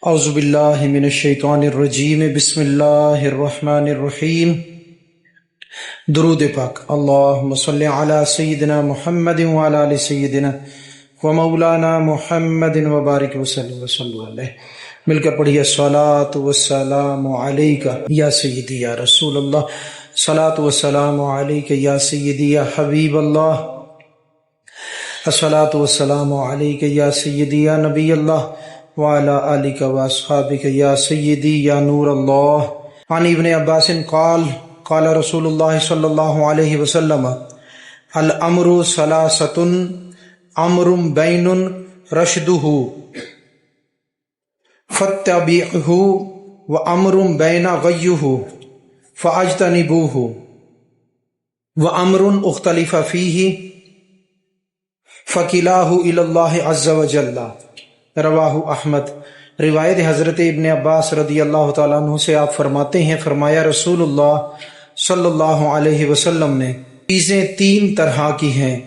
اعوذ باللہ من الشیطان الرجیم بسم اللہ الرحمن الرحیم۔ درود پاک۔ اللہم صلی علی سیدنا محمد وعلی آل سیدنا ومولانا محمد وبارک وسلم علیہ۔ مل کر پڑھیے الصلاۃ والسلام علیک یا سیدی یا رسول اللہ، الصلاۃ والسلام علیک یا سیدی یا حبیب اللہ، الصلاۃ والسلام علیک یا سیدی یا نبی اللہ وعلی آلک واصحابک یا سیدی یا نور اللہ۔ عن ابن عباس قال قال رسول اللہ صلی اللہ علیہ وسلم الامر ثلاثۃ امر بین رشدہ فاتبعہ وامر بین غیہ فاجتنبوہ وامر اختلف فیہ فکلاہ الی اللہ عز وجل۔ رواہ احمد۔ روایت حضرت ابن عباس رضی اللہ تعالیٰ عنہ سے آپ فرماتے ہیں، فرمایا رسول اللہ صلی اللہ علیہ وسلم نے چیزیں تین طرح کی ہیں،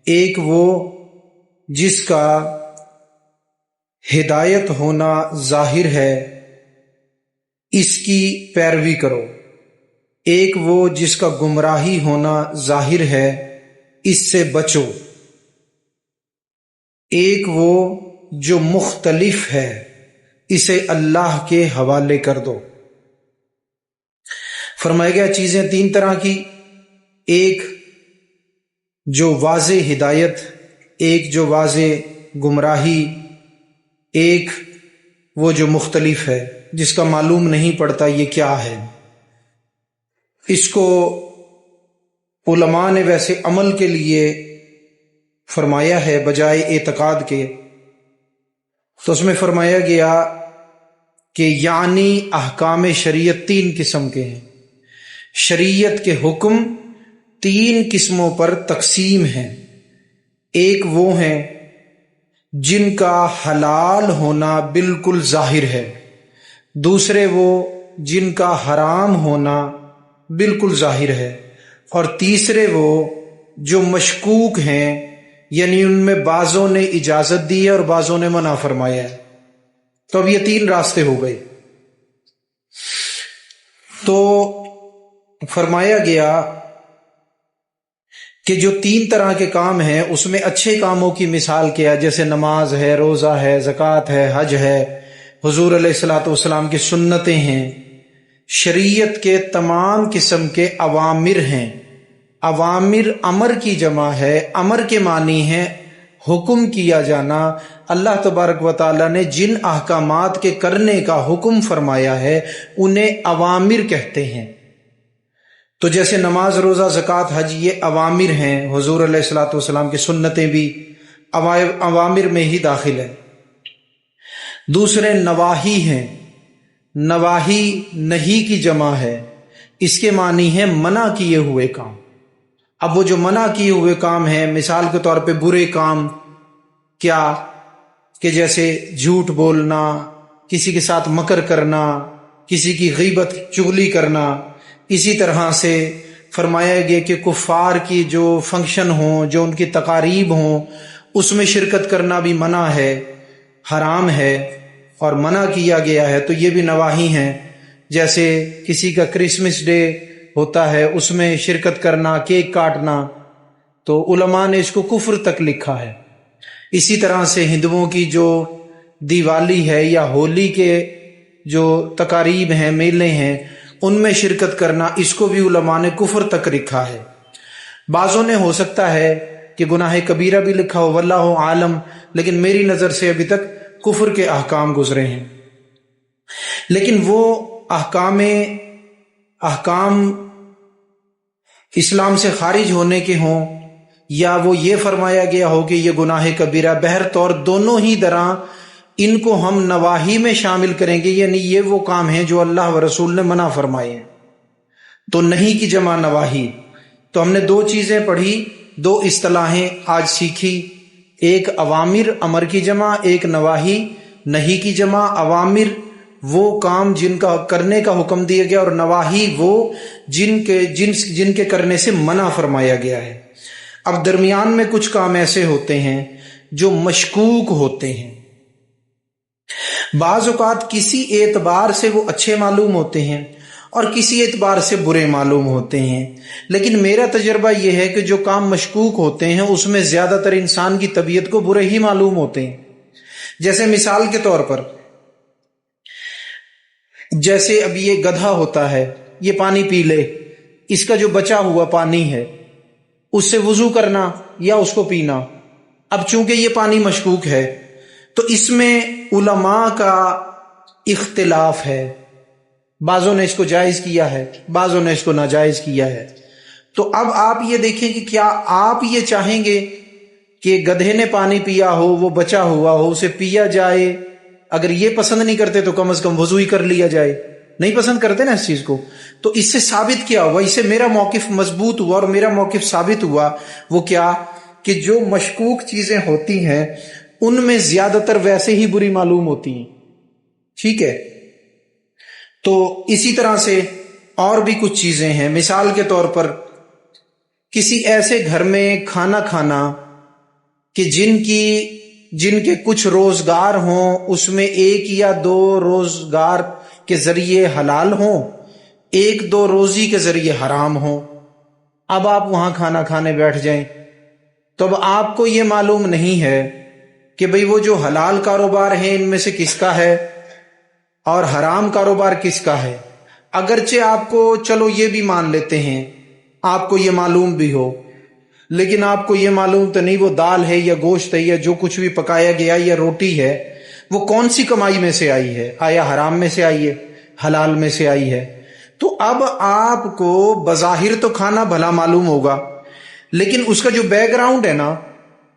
ایک وہ جس کا ہدایت ہونا ظاہر ہے، اس کی پیروی کرو، ایک وہ جس کا گمراہی ہونا ظاہر ہے، اس سے بچو، ایک وہ جو مختلف ہے، اسے اللہ کے حوالے کر دو۔ فرمایا گیا چیزیں تین طرح کی، ایک جو واضح ہدایت، ایک جو واضح گمراہی، ایک وہ جو مختلف ہے جس کا معلوم نہیں پڑتا یہ کیا ہے۔ اس کو علماء نے ویسے عمل کے لیے فرمایا ہے بجائے اعتقاد کے، تو اس میں فرمایا گیا کہ یعنی احکام شریعت تین قسم کے ہیں، شریعت کے حکم تین قسموں پر تقسیم ہیں، ایک وہ ہیں جن کا حلال ہونا بالکل ظاہر ہے، دوسرے وہ جن کا حرام ہونا بالکل ظاہر ہے، اور تیسرے وہ جو مشکوک ہیں، یعنی ان میں بعضوں نے اجازت دی ہے اور بعضوں نے منع فرمایا ہے۔ تو اب یہ تین راستے ہو گئے۔ تو فرمایا گیا کہ جو تین طرح کے کام ہیں اس میں اچھے کاموں کی مثال کیا، جیسے نماز ہے، روزہ ہے، زکوٰۃ ہے، حج ہے، حضور علیہ الصلوۃ والسلام کی سنتیں ہیں، شریعت کے تمام قسم کے اوامر ہیں۔ اوامر امر کی جمع ہے، امر کے معنی ہے حکم کیا جانا۔ اللہ تبارک و تعالیٰ نے جن احکامات کے کرنے کا حکم فرمایا ہے انہیں اوامر کہتے ہیں۔ تو جیسے نماز، روزہ، زکوٰۃ، حج یہ اوامر ہیں، حضور علیہ الصلوۃ والسلام کی سنتیں بھی اوامر میں ہی داخل ہیں۔ دوسرے نواہی ہیں، نواہی نہی کی جمع ہے، اس کے معنی ہے منع کیے ہوئے کام۔ اب وہ جو منع کیے ہوئے کام ہیں، مثال کے طور پہ برے کام کیا کہ جیسے جھوٹ بولنا، کسی کے ساتھ مکر کرنا، کسی کی غیبت چغلی کرنا۔ اسی طرح سے فرمایا گیا کہ کفار کی جو فنکشن ہوں، جو ان کی تقاریب ہوں، اس میں شرکت کرنا بھی منع ہے، حرام ہے اور منع کیا گیا ہے۔ تو یہ بھی نواہی ہیں، جیسے کسی کا کرسمس ڈے ہوتا ہے اس میں شرکت کرنا، کیک کاٹنا، تو علماء نے اس کو کفر تک لکھا ہے۔ اسی طرح سے ہندوؤں کی جو دیوالی ہے یا ہولی کے جو تقاریب ہیں، میلے ہیں، ان میں شرکت کرنا، اس کو بھی علماء نے کفر تک لکھا ہے۔ بعضوں نے ہو سکتا ہے کہ گناہ کبیرہ بھی لکھا ہو، واللہ عالم، لیکن میری نظر سے ابھی تک کفر کے احکام گزرے ہیں۔ لیکن وہ احکام اسلام سے خارج ہونے کے ہوں، یا وہ یہ فرمایا گیا ہو کہ یہ گناہ کبیرہ، بہر طور دونوں ہی طرح ان کو ہم نواہی میں شامل کریں گے، یعنی یہ وہ کام ہیں جو اللہ و رسول نے منع فرمائے ہیں۔ تو نہیں کی جمع نواہی۔ تو ہم نے دو چیزیں پڑھی، دو اصطلاحیں آج سیکھی، ایک اوامر امر کی جمع، ایک نواہی نہی کی جمع۔ اوامر وہ کام جن کا کرنے کا حکم دیا گیا، اور نواہی وہ جن کے کرنے سے منع فرمایا گیا ہے۔ اب درمیان میں کچھ کام ایسے ہوتے ہیں جو مشکوک ہوتے ہیں، بعض اوقات کسی اعتبار سے وہ اچھے معلوم ہوتے ہیں اور کسی اعتبار سے برے معلوم ہوتے ہیں، لیکن میرا تجربہ یہ ہے کہ جو کام مشکوک ہوتے ہیں اس میں زیادہ تر انسان کی طبیعت کو برے ہی معلوم ہوتے ہیں۔ جیسے مثال کے طور پر، جیسے اب یہ گدھا ہوتا ہے، یہ پانی پی لے، اس کا جو بچا ہوا پانی ہے اس سے وضو کرنا یا اس کو پینا، اب چونکہ یہ پانی مشکوک ہے تو اس میں علماء کا اختلاف ہے، بعضوں نے اس کو جائز کیا ہے، بعضوں نے اس کو ناجائز کیا ہے۔ تو اب آپ یہ دیکھیں کہ کیا آپ یہ چاہیں گے کہ گدھے نے پانی پیا ہو، وہ بچا ہوا ہو، اسے پیا جائے؟ اگر یہ پسند نہیں کرتے تو کم از کم وضو ہی کر لیا جائے، نہیں پسند کرتے نا اس چیز کو۔ تو اس سے ثابت کیا ہوا، اس سے میرا موقف مضبوط ہوا اور میرا موقف ثابت ہوا، وہ کیا کہ جو مشکوک چیزیں ہوتی ہیں ان میں زیادہ تر ویسے ہی بری معلوم ہوتی ہیں، ٹھیک ہے۔ تو اسی طرح سے اور بھی کچھ چیزیں ہیں، مثال کے طور پر کسی ایسے گھر میں کھانا کھانا کہ جن کے کچھ روزگار ہوں، اس میں ایک یا دو روزگار کے ذریعے حلال ہوں، ایک دو روزی کے ذریعے حرام ہوں۔ اب آپ وہاں کھانا کھانے بیٹھ جائیں تو اب آپ کو یہ معلوم نہیں ہے کہ بھئی وہ جو حلال کاروبار ہیں ان میں سے کس کا ہے اور حرام کاروبار کس کا ہے۔ اگرچہ آپ کو چلو یہ بھی مان لیتے ہیں، آپ کو یہ معلوم بھی ہو، لیکن آپ کو یہ معلوم تو نہیں وہ دال ہے یا گوشت ہے یا جو کچھ بھی پکایا گیا یا روٹی ہے وہ کون سی کمائی میں سے آئی ہے، آیا حرام میں سے آئی ہے، حلال میں سے آئی ہے۔ تو اب آپ کو بظاہر تو کھانا بھلا معلوم ہوگا، لیکن اس کا جو بیک گراؤنڈ ہے نا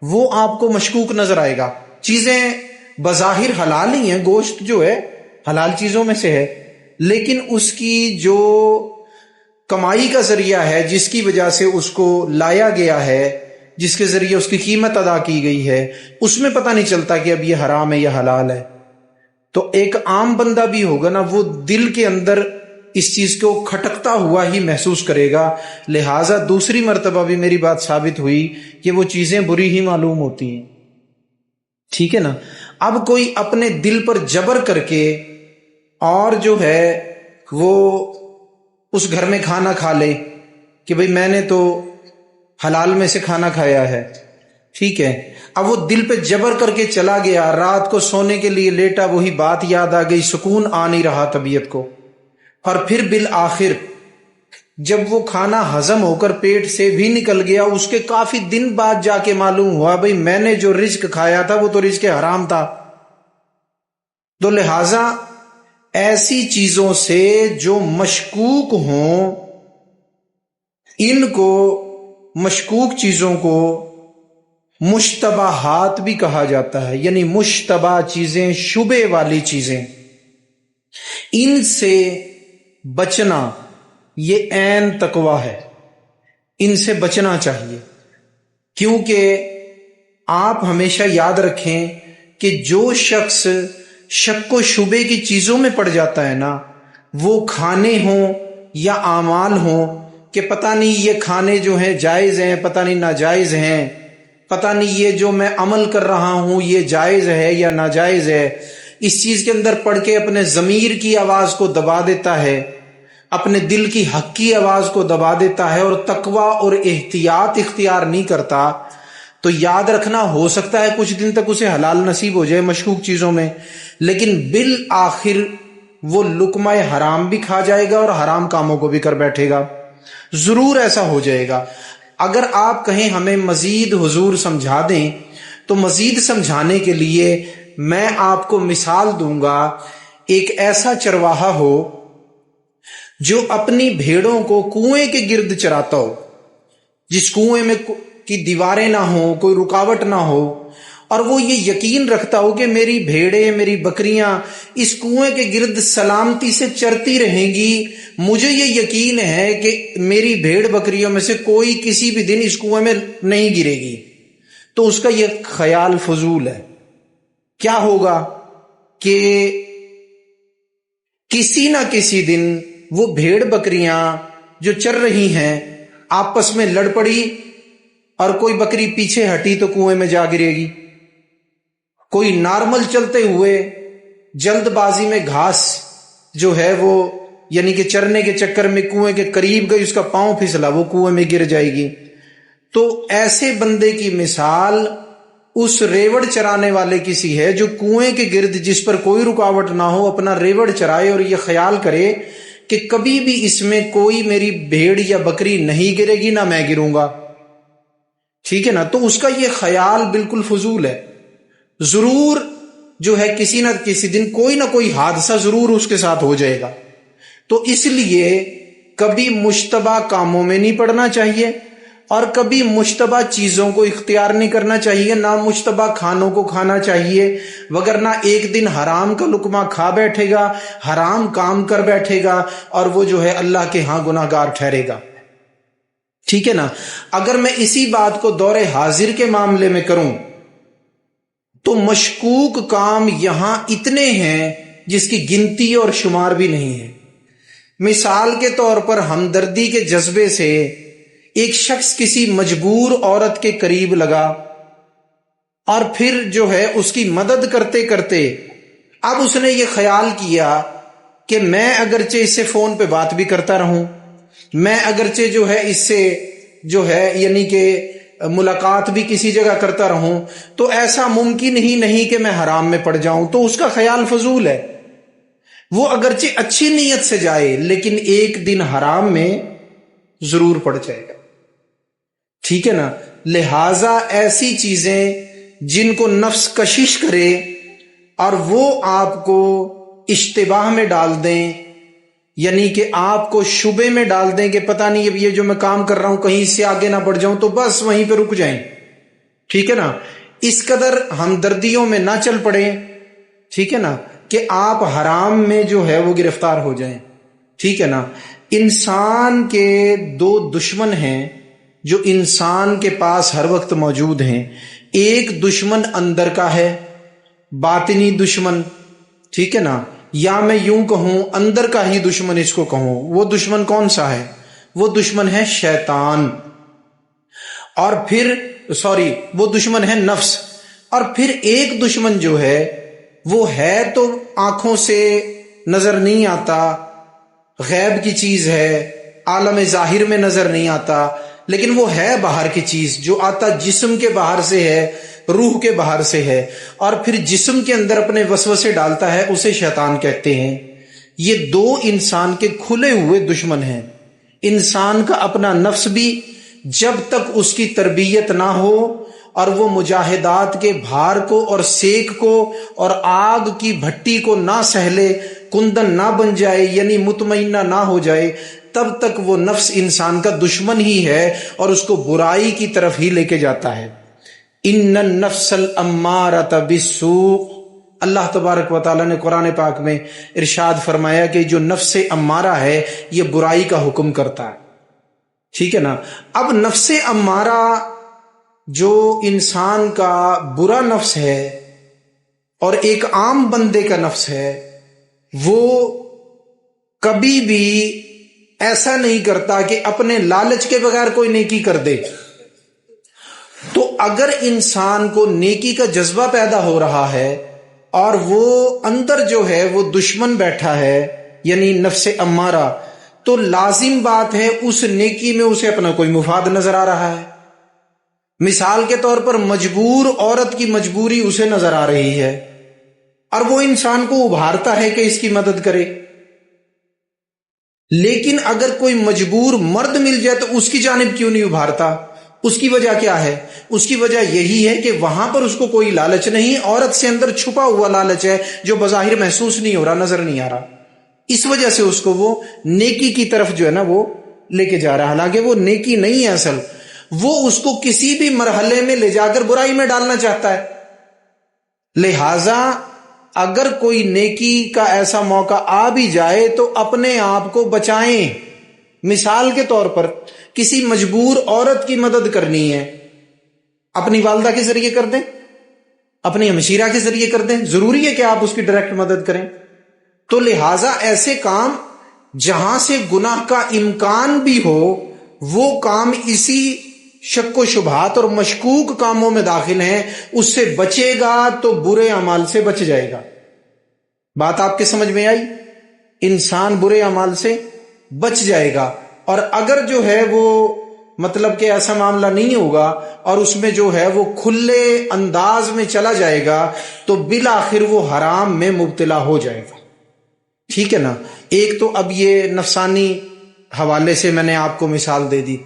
وہ آپ کو مشکوک نظر آئے گا۔ چیزیں بظاہر حلال ہی ہیں، گوشت جو ہے حلال چیزوں میں سے ہے، لیکن اس کی جو کمائی کا ذریعہ ہے، جس کی وجہ سے اس کو لایا گیا ہے، جس کے ذریعے اس کی قیمت ادا کی گئی ہے، اس میں پتہ نہیں چلتا کہ اب یہ حرام ہے یا حلال ہے۔ تو ایک عام بندہ بھی ہوگا نا، وہ دل کے اندر اس چیز کو کھٹکتا ہوا ہی محسوس کرے گا۔ لہٰذا دوسری مرتبہ بھی میری بات ثابت ہوئی کہ وہ چیزیں بری ہی معلوم ہوتی ہیں، ٹھیک ہے نا۔ اب کوئی اپنے دل پر جبر کر کے اور جو ہے وہ اس گھر میں کھانا کھا لے کہ بھئی میں نے تو حلال میں سے کھانا کھایا ہے، ٹھیک ہے۔ اب وہ دل پہ جبر کر کے چلا گیا، رات کو سونے کے لیے لیٹا، وہی بات یاد آ گئی، سکون آ نہیں رہا طبیعت کو، اور پھر بالآخر جب وہ کھانا ہضم ہو کر پیٹ سے بھی نکل گیا، اس کے کافی دن بعد جا کے معلوم ہوا بھئی میں نے جو رزق کھایا تھا وہ تو رزق حرام تھا۔ تو لہٰذا ایسی چیزوں سے جو مشکوک ہوں، ان کو مشکوک چیزوں کو مشتبہات بھی کہا جاتا ہے، یعنی مشتبہ چیزیں، شبہ والی چیزیں، ان سے بچنا یہ عین تقویٰ ہے، ان سے بچنا چاہیے۔ کیونکہ آپ ہمیشہ یاد رکھیں کہ جو شخص شک و شبے کی چیزوں میں پڑ جاتا ہے نا، وہ کھانے ہوں یا اعمال ہوں کہ پتہ نہیں یہ کھانے جو ہیں جائز ہیں، پتہ نہیں ناجائز ہیں، پتہ نہیں یہ جو میں عمل کر رہا ہوں یہ جائز ہے یا ناجائز ہے، اس چیز کے اندر پڑھ کے اپنے ضمیر کی آواز کو دبا دیتا ہے، اپنے دل کی حق کی آواز کو دبا دیتا ہے اور تقویٰ اور احتیاط اختیار نہیں کرتا، تو یاد رکھنا ہو سکتا ہے کچھ دن تک اسے حلال نصیب ہو جائے مشکوک چیزوں میں، لیکن بالآخر وہ لقمہ حرام بھی کھا جائے گا اور حرام کاموں کو بھی کر بیٹھے گا، ضرور ایسا ہو جائے گا۔ اگر آپ کہیں ہمیں مزید حضور سمجھا دیں تو مزید سمجھانے کے لیے میں آپ کو مثال دوں گا، ایک ایسا چرواہا ہو جو اپنی بھیڑوں کو کنویں کے گرد چراتا ہو، جس کنویں میں کی دیواریں نہ ہوں، کوئی رکاوٹ نہ ہو، اور وہ یہ یقین رکھتا ہو کہ میری بھیڑیں، میری بکریاں اس کنویں کے گرد سلامتی سے چرتی رہیں گی، مجھے یہ یقین ہے کہ میری بھیڑ بکریوں میں سے کوئی کسی بھی دن اس کنویں میں نہیں گرے گی، تو اس کا یہ خیال فضول ہے۔ کیا ہوگا کہ کسی نہ کسی دن وہ بھیڑ بکریاں جو چر رہی ہیں آپس میں لڑ پڑی اور کوئی بکری پیچھے ہٹی تو کنویں میں جا گرے گی، کوئی نارمل چلتے ہوئے جلد بازی میں گھاس جو ہے وہ یعنی کہ چرنے کے چکر میں کنویں کے قریب گئی، اس کا پاؤں پھسلا، وہ کنویں میں گر جائے گی۔ تو ایسے بندے کی مثال اس ریوڑ چرانے والے کی سی ہے جو کنویں کے گرد جس پر کوئی رکاوٹ نہ ہو اپنا ریوڑ چرائے اور یہ خیال کرے کہ کبھی بھی اس میں کوئی میری بھیڑ یا بکری نہیں گرے گی، نہ میں گروں گا، ٹھیک ہے نا۔ تو اس کا یہ خیال بالکل فضول ہے۔ ضرور جو ہے کسی نہ کسی دن کوئی نہ کوئی حادثہ ضرور اس کے ساتھ ہو جائے گا، تو اس لیے کبھی مشتبہ کاموں میں نہیں پڑنا چاہیے اور کبھی مشتبہ چیزوں کو اختیار نہیں کرنا چاہیے، نہ مشتبہ کھانوں کو کھانا چاہیے، وگرنہ ایک دن حرام کا لقمہ کھا بیٹھے گا، حرام کام کر بیٹھے گا اور وہ جو ہے اللہ کے ہاں گناہ گار ٹھہرے گا، ٹھیک ہے نا۔ اگر میں اسی بات کو دور حاضر کے معاملے میں کروں تو مشکوک کام یہاں اتنے ہیں جس کی گنتی اور شمار بھی نہیں ہے۔ مثال کے طور پر ہمدردی کے جذبے سے ایک شخص کسی مجبور عورت کے قریب لگا اور پھر جو ہے اس کی مدد کرتے کرتے اب اس نے یہ خیال کیا کہ میں اگرچہ اس سے فون پہ بات بھی کرتا رہوں، میں اگرچہ جو ہے اس سے جو ہے یعنی کہ ملاقات بھی کسی جگہ کرتا رہوں، تو ایسا ممکن ہی نہیں کہ میں حرام میں پڑ جاؤں، تو اس کا خیال فضول ہے۔ وہ اگرچہ اچھی نیت سے جائے لیکن ایک دن حرام میں ضرور پڑ جائے گا، ٹھیک ہے نا۔ لہذا ایسی چیزیں جن کو نفس کشش کرے اور وہ آپ کو اشتباہ میں ڈال دیں، یعنی کہ آپ کو شبے میں ڈال دیں کہ پتہ نہیں اب یہ جو میں کام کر رہا ہوں کہیں سے آگے نہ بڑھ جاؤں، تو بس وہیں پہ رک جائیں، ٹھیک ہے نا۔ اس قدر ہمدردیوں میں نہ چل پڑیں، ٹھیک ہے نا، کہ آپ حرام میں جو ہے وہ گرفتار ہو جائیں، ٹھیک ہے نا۔ انسان کے دو دشمن ہیں جو انسان کے پاس ہر وقت موجود ہیں۔ ایک دشمن اندر کا ہے، باطنی دشمن، ٹھیک ہے نا، یا میں یوں کہوں اندر کا ہی دشمن اس کو کہوں۔ وہ دشمن کون سا ہے؟ وہ دشمن ہے شیطان، اور پھر وہ دشمن ہے نفس، اور پھر ایک دشمن جو ہے وہ ہے تو آنکھوں سے نظر نہیں آتا، غیب کی چیز ہے، عالم ظاہر میں نظر نہیں آتا، لیکن وہ ہے باہر کی چیز، جو آتا جسم کے باہر سے ہے، روح کے باہر سے ہے، اور پھر جسم کے اندر اپنے وسوسے ڈالتا ہے، اسے شیطان کہتے ہیں۔ یہ دو انسان کے کھلے ہوئے دشمن ہیں۔ انسان کا اپنا نفس بھی جب تک اس کی تربیت نہ ہو اور وہ مجاہدات کے بھار کو اور سیک کو اور آگ کی بھٹی کو نہ سہلے، کندن نہ بن جائے، یعنی مطمئنہ نہ ہو جائے، تب تک وہ نفس انسان کا دشمن ہی ہے اور اس کو برائی کی طرف ہی لے کے جاتا ہے۔ ان النفس الامارۃ بالسوء، اللہ تبارک و تعالیٰ نے قرآن پاک میں ارشاد فرمایا کہ جو نفس امارہ ہے یہ برائی کا حکم کرتا ہے، ٹھیک ہے نا۔ اب نفس امارہ جو انسان کا برا نفس ہے اور ایک عام بندے کا نفس ہے، وہ کبھی بھی ایسا نہیں کرتا کہ اپنے لالچ کے بغیر کوئی نیکی کر دے۔ تو اگر انسان کو نیکی کا جذبہ پیدا ہو رہا ہے اور وہ اندر جو ہے وہ دشمن بیٹھا ہے یعنی نفس امارہ، تو لازم بات ہے اس نیکی میں اسے اپنا کوئی مفاد نظر آ رہا ہے۔ مثال کے طور پر مجبور عورت کی مجبوری اسے نظر آ رہی ہے اور وہ انسان کو ابھارتا ہے کہ اس کی مدد کرے، لیکن اگر کوئی مجبور مرد مل جائے تو اس کی جانب کیوں نہیں ابھارتا؟ اس کی وجہ کیا ہے؟ اس کی وجہ یہی ہے کہ وہاں پر اس کو کوئی لالچ نہیں، عورت سے اندر چھپا ہوا لالچ ہے جو بظاہر محسوس نہیں ہو رہا، نظر نہیں آ رہا، اس وجہ سے اس کو وہ نیکی کی طرف جو ہے نا وہ لے کے جا رہا، حالانکہ وہ نیکی نہیں ہے اصل، وہ اس کو کسی بھی مرحلے میں لے جا کر برائی میں ڈالنا چاہتا ہے۔ لہذا اگر کوئی نیکی کا ایسا موقع آ بھی جائے تو اپنے آپ کو بچائیں۔ مثال کے طور پر کسی مجبور عورت کی مدد کرنی ہے، اپنی والدہ کے ذریعے کر دیں، اپنی ہمشیرہ کے ذریعے کر دیں، ضروری ہے کہ آپ اس کی ڈائریکٹ مدد کریں؟ تو لہٰذا ایسے کام جہاں سے گناہ کا امکان بھی ہو وہ کام اسی شک و شبہات اور مشکوک کاموں میں داخل ہیں، اس سے بچے گا تو برے اعمال سے بچ جائے گا۔ بات آپ کے سمجھ میں آئی؟ انسان برے اعمال سے بچ جائے گا، اور اگر جو ہے وہ مطلب کہ ایسا معاملہ نہیں ہوگا اور اس میں جو ہے وہ کھلے انداز میں چلا جائے گا تو بالآخر وہ حرام میں مبتلا ہو جائے گا۔ ٹھیک ہے نا؟ ایک تو اب یہ نفسانی حوالے سے میں نے آپ کو مثال دے دی۔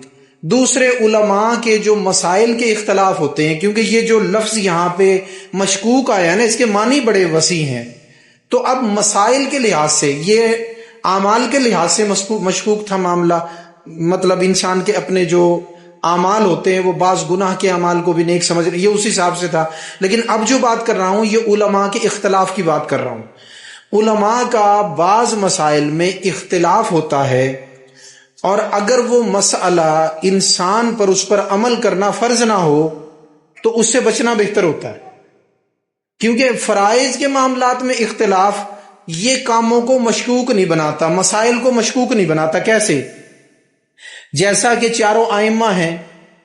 دوسرے علماء کے جو مسائل کے اختلاف ہوتے ہیں، کیونکہ یہ جو لفظ یہاں پہ مشکوک آیا ہے نا، اس کے معنی بڑے وسیع ہیں، تو اب مسائل کے لحاظ سے، یہ اعمال کے لحاظ سے مشکوک تھا معاملہ، مطلب انسان کے اپنے جو اعمال ہوتے ہیں وہ بعض گناہ کے اعمال کو بھی نیک سمجھ، یہ اس حساب سے تھا۔ لیکن اب جو بات کر رہا ہوں یہ علماء کے اختلاف کی بات کر رہا ہوں۔ علماء کا بعض مسائل میں اختلاف ہوتا ہے، اور اگر وہ مسئلہ انسان پر اس پر عمل کرنا فرض نہ ہو تو اس سے بچنا بہتر ہوتا ہے، کیونکہ فرائض کے معاملات میں اختلاف یہ کاموں کو مشکوک نہیں بناتا، مسائل کو مشکوک نہیں بناتا۔ کیسے؟ جیسا کہ چاروں ائمہ ہیں،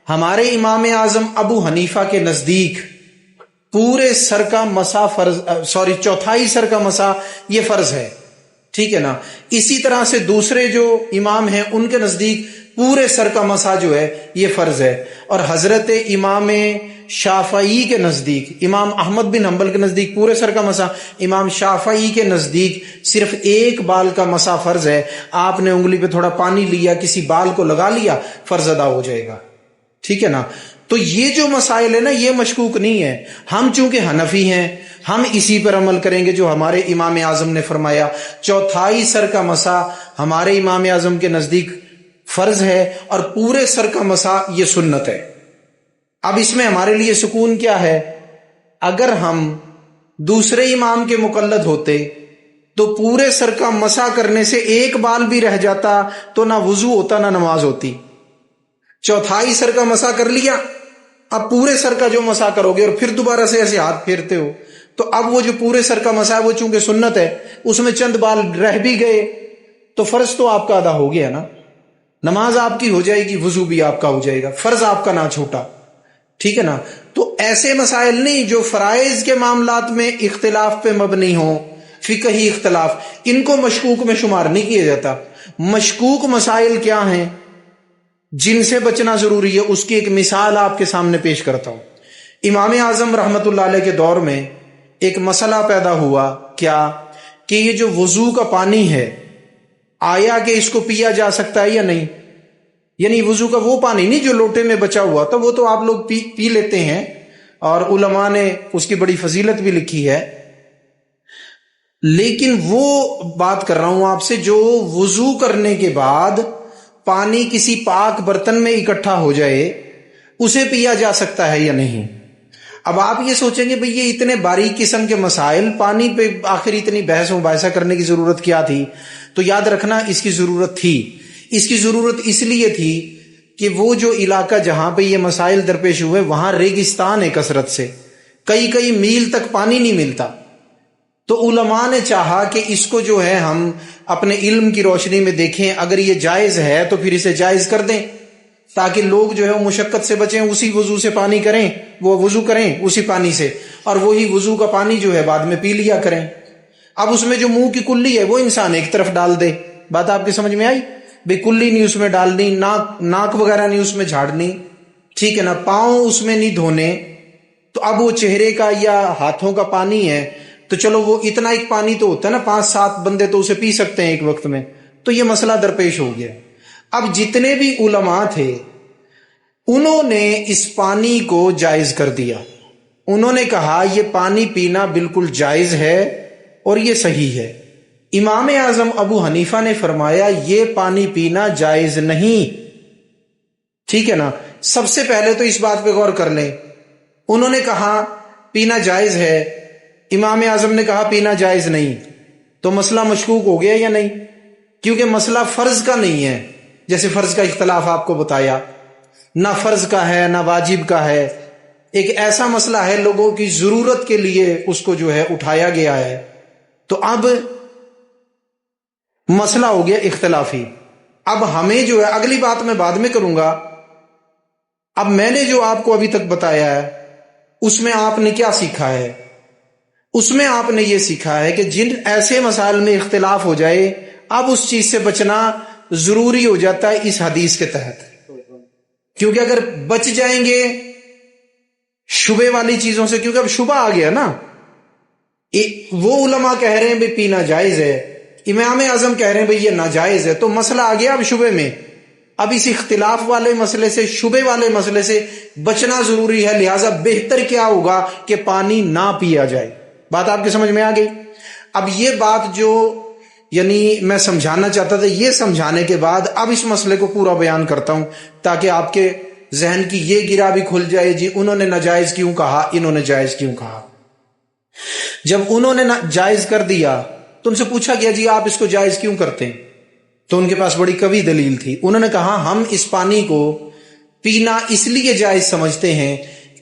ہمارے امام اعظم ابو حنیفہ کے نزدیک پورے سر کا مسا فرض، چوتھائی سر کا مسا یہ فرض ہے، ٹھیک ہے نا؟ اسی طرح سے دوسرے جو امام ہیں ان کے نزدیک پورے سر کا مسا جو ہے یہ فرض ہے، اور حضرت امام شافعی کے نزدیک، امام احمد بن حنبل کے نزدیک پورے سر کا مسا، امام شافعی کے نزدیک صرف ایک بال کا مسا فرض ہے۔ آپ نے انگلی پہ تھوڑا پانی لیا، کسی بال کو لگا لیا، فرض ادا ہو جائے گا، ٹھیک ہے نا؟ تو یہ جو مسائل ہے نا یہ مشکوک نہیں ہے۔ ہم چونکہ حنفی ہیں، ہم اسی پر عمل کریں گے جو ہمارے امام اعظم نے فرمایا۔ چوتھائی سر کا مسا ہمارے امام اعظم کے نزدیک فرض ہے، اور پورے سر کا مسا یہ سنت ہے۔ اب اس میں ہمارے لیے سکون کیا ہے؟ اگر ہم دوسرے امام کے مقلد ہوتے تو پورے سر کا مسا کرنے سے ایک بال بھی رہ جاتا تو نہ وضو ہوتا نہ نماز ہوتی۔ چوتھائی سر کا مسا کر لیا، اب پورے سر کا جو مسا کرو گے اور پھر دوبارہ سے ایسے ہاتھ پھیرتے ہو، تو اب وہ جو پورے سر کا مسا ہے وہ چونکہ سنت ہے، اس میں چند بال رہ بھی گئے تو فرض تو آپ کا ادا ہو گیا نا، نماز آپ کی ہو جائے گی، وضو بھی آپ کا ہو جائے گا، فرض آپ کا نہ چھوٹا، ٹھیک ہے نا؟ تو ایسے مسائل نہیں جو فرائض کے معاملات میں اختلاف پہ مبنی ہوں، فقہی اختلاف، ان کو مشکوک میں شمار نہیں کیا جاتا۔ مشکوک مسائل کیا ہیں جن سے بچنا ضروری ہے، اس کی ایک مثال آپ کے سامنے پیش کرتا ہوں۔ امام اعظم رحمت اللہ علیہ کے دور میں ایک مسئلہ پیدا ہوا، کیا کہ یہ جو وضو کا پانی ہے آیا کہ اس کو پیا جا سکتا ہے یا نہیں؟ یعنی وضو کا وہ پانی نہیں جو لوٹے میں بچا ہوا تھا، وہ تو آپ لوگ پی لیتے ہیں، اور علماء نے اس کی بڑی فضیلت بھی لکھی ہے، لیکن وہ بات کر رہا ہوں آپ سے جو وضو کرنے کے بعد پانی کسی پاک برتن میں اکٹھا ہو جائے، اسے پیا جا سکتا ہے یا نہیں؟ اب آپ یہ سوچیں گے بھئی یہ اتنے باریک قسم کے مسائل، پانی پہ آخر اتنی بحث مباحثہ کرنے کی ضرورت کیا تھی؟ تو یاد رکھنا اس کی ضرورت تھی۔ اس کی ضرورت اس لیے تھی کہ وہ جو علاقہ جہاں پہ یہ مسائل درپیش ہوئے وہاں ریگستان ہے کثرت سے، کئی میل تک پانی نہیں ملتا، تو علماء نے چاہا کہ اس کو جو ہے ہم اپنے علم کی روشنی میں دیکھیں، اگر یہ جائز ہے تو پھر اسے جائز کر دیں، تاکہ لوگ جو ہے وہ مشقت سے بچیں، اسی وضو سے پانی کریں، وہ وضو کریں اسی پانی سے، اور وہی وضو کا پانی جو ہے بعد میں پی لیا کریں۔ اب اس میں جو منہ کی کلی ہے وہ انسان ایک طرف ڈال دے، بات آپ کی سمجھ میں آئی؟ بے کلی نہیں اس میں ڈالنی، ناک وغیرہ نہیں اس میں جھاڑنی، ٹھیک ہے نا؟ پاؤں اس میں نہیں دھونے، تو اب وہ چہرے کا یا ہاتھوں کا پانی ہے تو چلو وہ اتنا ایک پانی تو ہوتا ہے نا، 5-7 بندے تو اسے پی سکتے ہیں ایک وقت میں، تو یہ مسئلہ درپیش ہو گیا۔ اب جتنے بھی علماء تھے انہوں نے اس پانی کو جائز کر دیا، انہوں نے کہا یہ پانی پینا بالکل جائز ہے اور یہ صحیح ہے۔ امام اعظم ابو حنیفہ نے فرمایا یہ پانی پینا جائز نہیں، ٹھیک ہے نا؟ سب سے پہلے تو اس بات پہ غور کر لیں، انہوں نے کہا پینا جائز ہے، امام اعظم نے کہا پینا جائز نہیں، تو مسئلہ مشکوک ہو گیا یا نہیں؟ کیونکہ مسئلہ فرض کا نہیں ہے، جیسے فرض کا اختلاف آپ کو بتایا، نہ فرض کا ہے نہ واجب کا ہے، ایک ایسا مسئلہ ہے لوگوں کی ضرورت کے لیے اس کو جو ہے اٹھایا گیا ہے، تو اب مسئلہ ہو گیا اختلافی۔ اب ہمیں جو ہے اگلی بات میں بعد میں کروں گا، اب میں نے جو آپ کو ابھی تک بتایا ہے اس میں آپ نے کیا سیکھا ہے؟ اس میں آپ نے یہ سیکھا ہے کہ جن ایسے مسائل میں اختلاف ہو جائے اب اس چیز سے بچنا ضروری ہو جاتا ہے اس حدیث کے تحت، کیونکہ اگر بچ جائیں گے شبہ والی چیزوں سے، کیونکہ اب شبہ آ گیا نا، وہ علماء کہہ رہے ہیں بھئی پینا جائز ہے، امام اعظم کہہ رہے ہیں بھئی یہ ناجائز ہے، تو مسئلہ آ گیا اب شبہ میں، اب اس اختلاف والے مسئلے سے، شبہ والے مسئلے سے بچنا ضروری ہے، لہٰذا بہتر کیا ہوگا کہ پانی نہ پیا جائے۔ بات آپ کے سمجھ میں آ گئی؟ اب یہ بات جو یعنی میں سمجھانا چاہتا تھا، یہ سمجھانے کے بعد اب اس مسئلے کو پورا بیان کرتا ہوں تاکہ آپ کے ذہن کی یہ گرہ بھی کھل جائے، جی انہوں نے ناجائز کیوں کہا، انہوں نے جائز کیوں کہا۔ جب انہوں نے جائز کر دیا تو ان سے پوچھا گیا جی آپ اس کو جائز کیوں کرتے ہیں، تو ان کے پاس بڑی قوی دلیل تھی۔ انہوں نے کہا ہم اس پانی کو پینا اس لیے جائز سمجھتے ہیں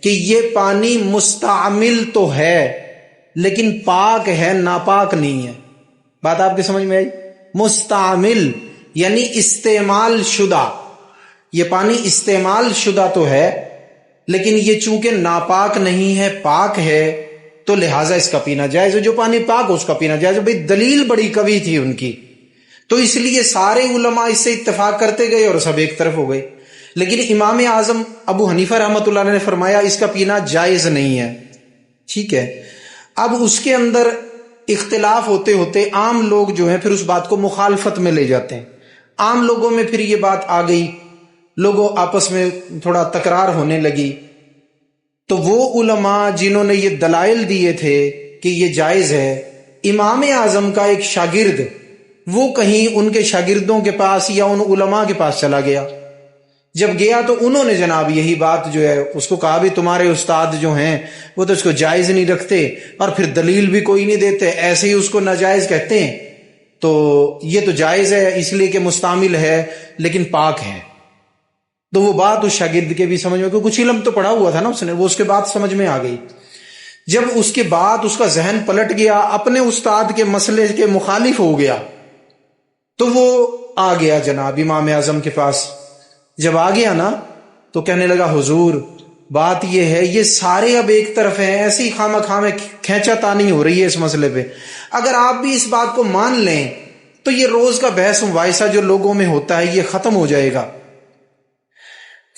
کہ یہ پانی مستعمل تو ہے لیکن پاک ہے، ناپاک نہیں ہے۔ بات آپ کے سمجھ میں آئی؟ مستعمل یعنی استعمال شدہ، یہ پانی استعمال شدہ تو ہے لیکن یہ چونکہ ناپاک نہیں ہے، پاک ہے، تو لہٰذا اس کا پینا جائز ہے، جو پانی پاک اس کا پینا جائز ہے۔ بھئی دلیل بڑی قوی تھی ان کی، تو اس لیے سارے علماء اس سے اتفاق کرتے گئے اور سب ایک طرف ہو گئے۔ لیکن امام اعظم ابو حنیفہ رحمۃ اللہ علیہ نے فرمایا اس کا پینا جائز نہیں ہے، ٹھیک ہے۔ اب اس کے اندر اختلاف ہوتے ہوتے عام لوگ جو ہیں پھر اس بات کو مخالفت میں لے جاتے ہیں، عام لوگوں میں پھر یہ بات آ گئی، لوگوں آپس میں تھوڑا تکرار ہونے لگی، تو وہ علماء جنہوں نے یہ دلائل دیے تھے کہ یہ جائز ہے، امام اعظم کا ایک شاگرد وہ کہیں ان کے شاگردوں کے پاس یا ان علماء کے پاس چلا گیا۔ جب گیا تو انہوں نے جناب یہی بات جو ہے اس کو کہا بھی تمہارے استاد جو ہیں وہ تو اس کو جائز نہیں رکھتے اور پھر دلیل بھی کوئی نہیں دیتے، ایسے ہی اس کو ناجائز کہتے ہیں، تو یہ تو جائز ہے اس لیے کہ مستعمل ہے لیکن پاک ہے۔ تو وہ بات اس شاگرد کے بھی سمجھ میں، کیونکہ کچھ علم تو پڑھا ہوا تھا نا اس نے، وہ اس کے بعد سمجھ میں آ گئی۔ جب اس کے بعد اس کا ذہن پلٹ گیا، اپنے استاد کے مسئلے کے مخالف ہو گیا، تو وہ آ گیا جناب امام اعظم کے پاس۔ جب آ گیا نا تو کہنے لگا حضور بات یہ ہے، یہ سارے اب ایک طرف ہیں، ایسی خامہ خامہ کھینچا تانی ہو رہی ہے اس مسئلے پہ، اگر آپ بھی اس بات کو مان لیں تو یہ روز کا بحث مباحثہ جو لوگوں میں ہوتا ہے یہ ختم ہو جائے گا۔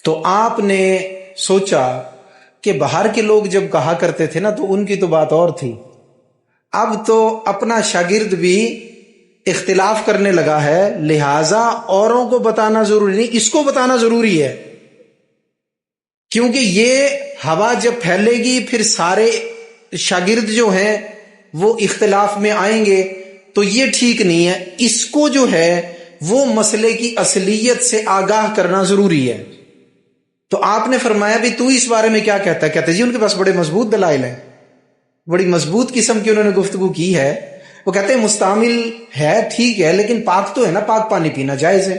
تو آپ نے سوچا کہ باہر کے لوگ جب کہا کرتے تھے نا تو ان کی تو بات اور تھی، اب تو اپنا شاگرد بھی اختلاف کرنے لگا ہے، لہٰذا اوروں کو بتانا ضروری نہیں، اس کو بتانا ضروری ہے، کیونکہ یہ ہوا جب پھیلے گی پھر سارے شاگرد جو ہیں وہ اختلاف میں آئیں گے، تو یہ ٹھیک نہیں ہے، اس کو جو ہے وہ مسئلے کی اصلیت سے آگاہ کرنا ضروری ہے۔ تو آپ نے فرمایا بھی تو اس بارے میں کیا کہتا ہے؟ کہتے جی ان کے پاس بڑے مضبوط دلائل ہیں، بڑی مضبوط قسم کی انہوں نے گفتگو کی ہے، وہ کہتے ہیں مستعمل ہے ٹھیک ہے لیکن پاک تو ہے نا، پاک پانی پینا جائز ہے۔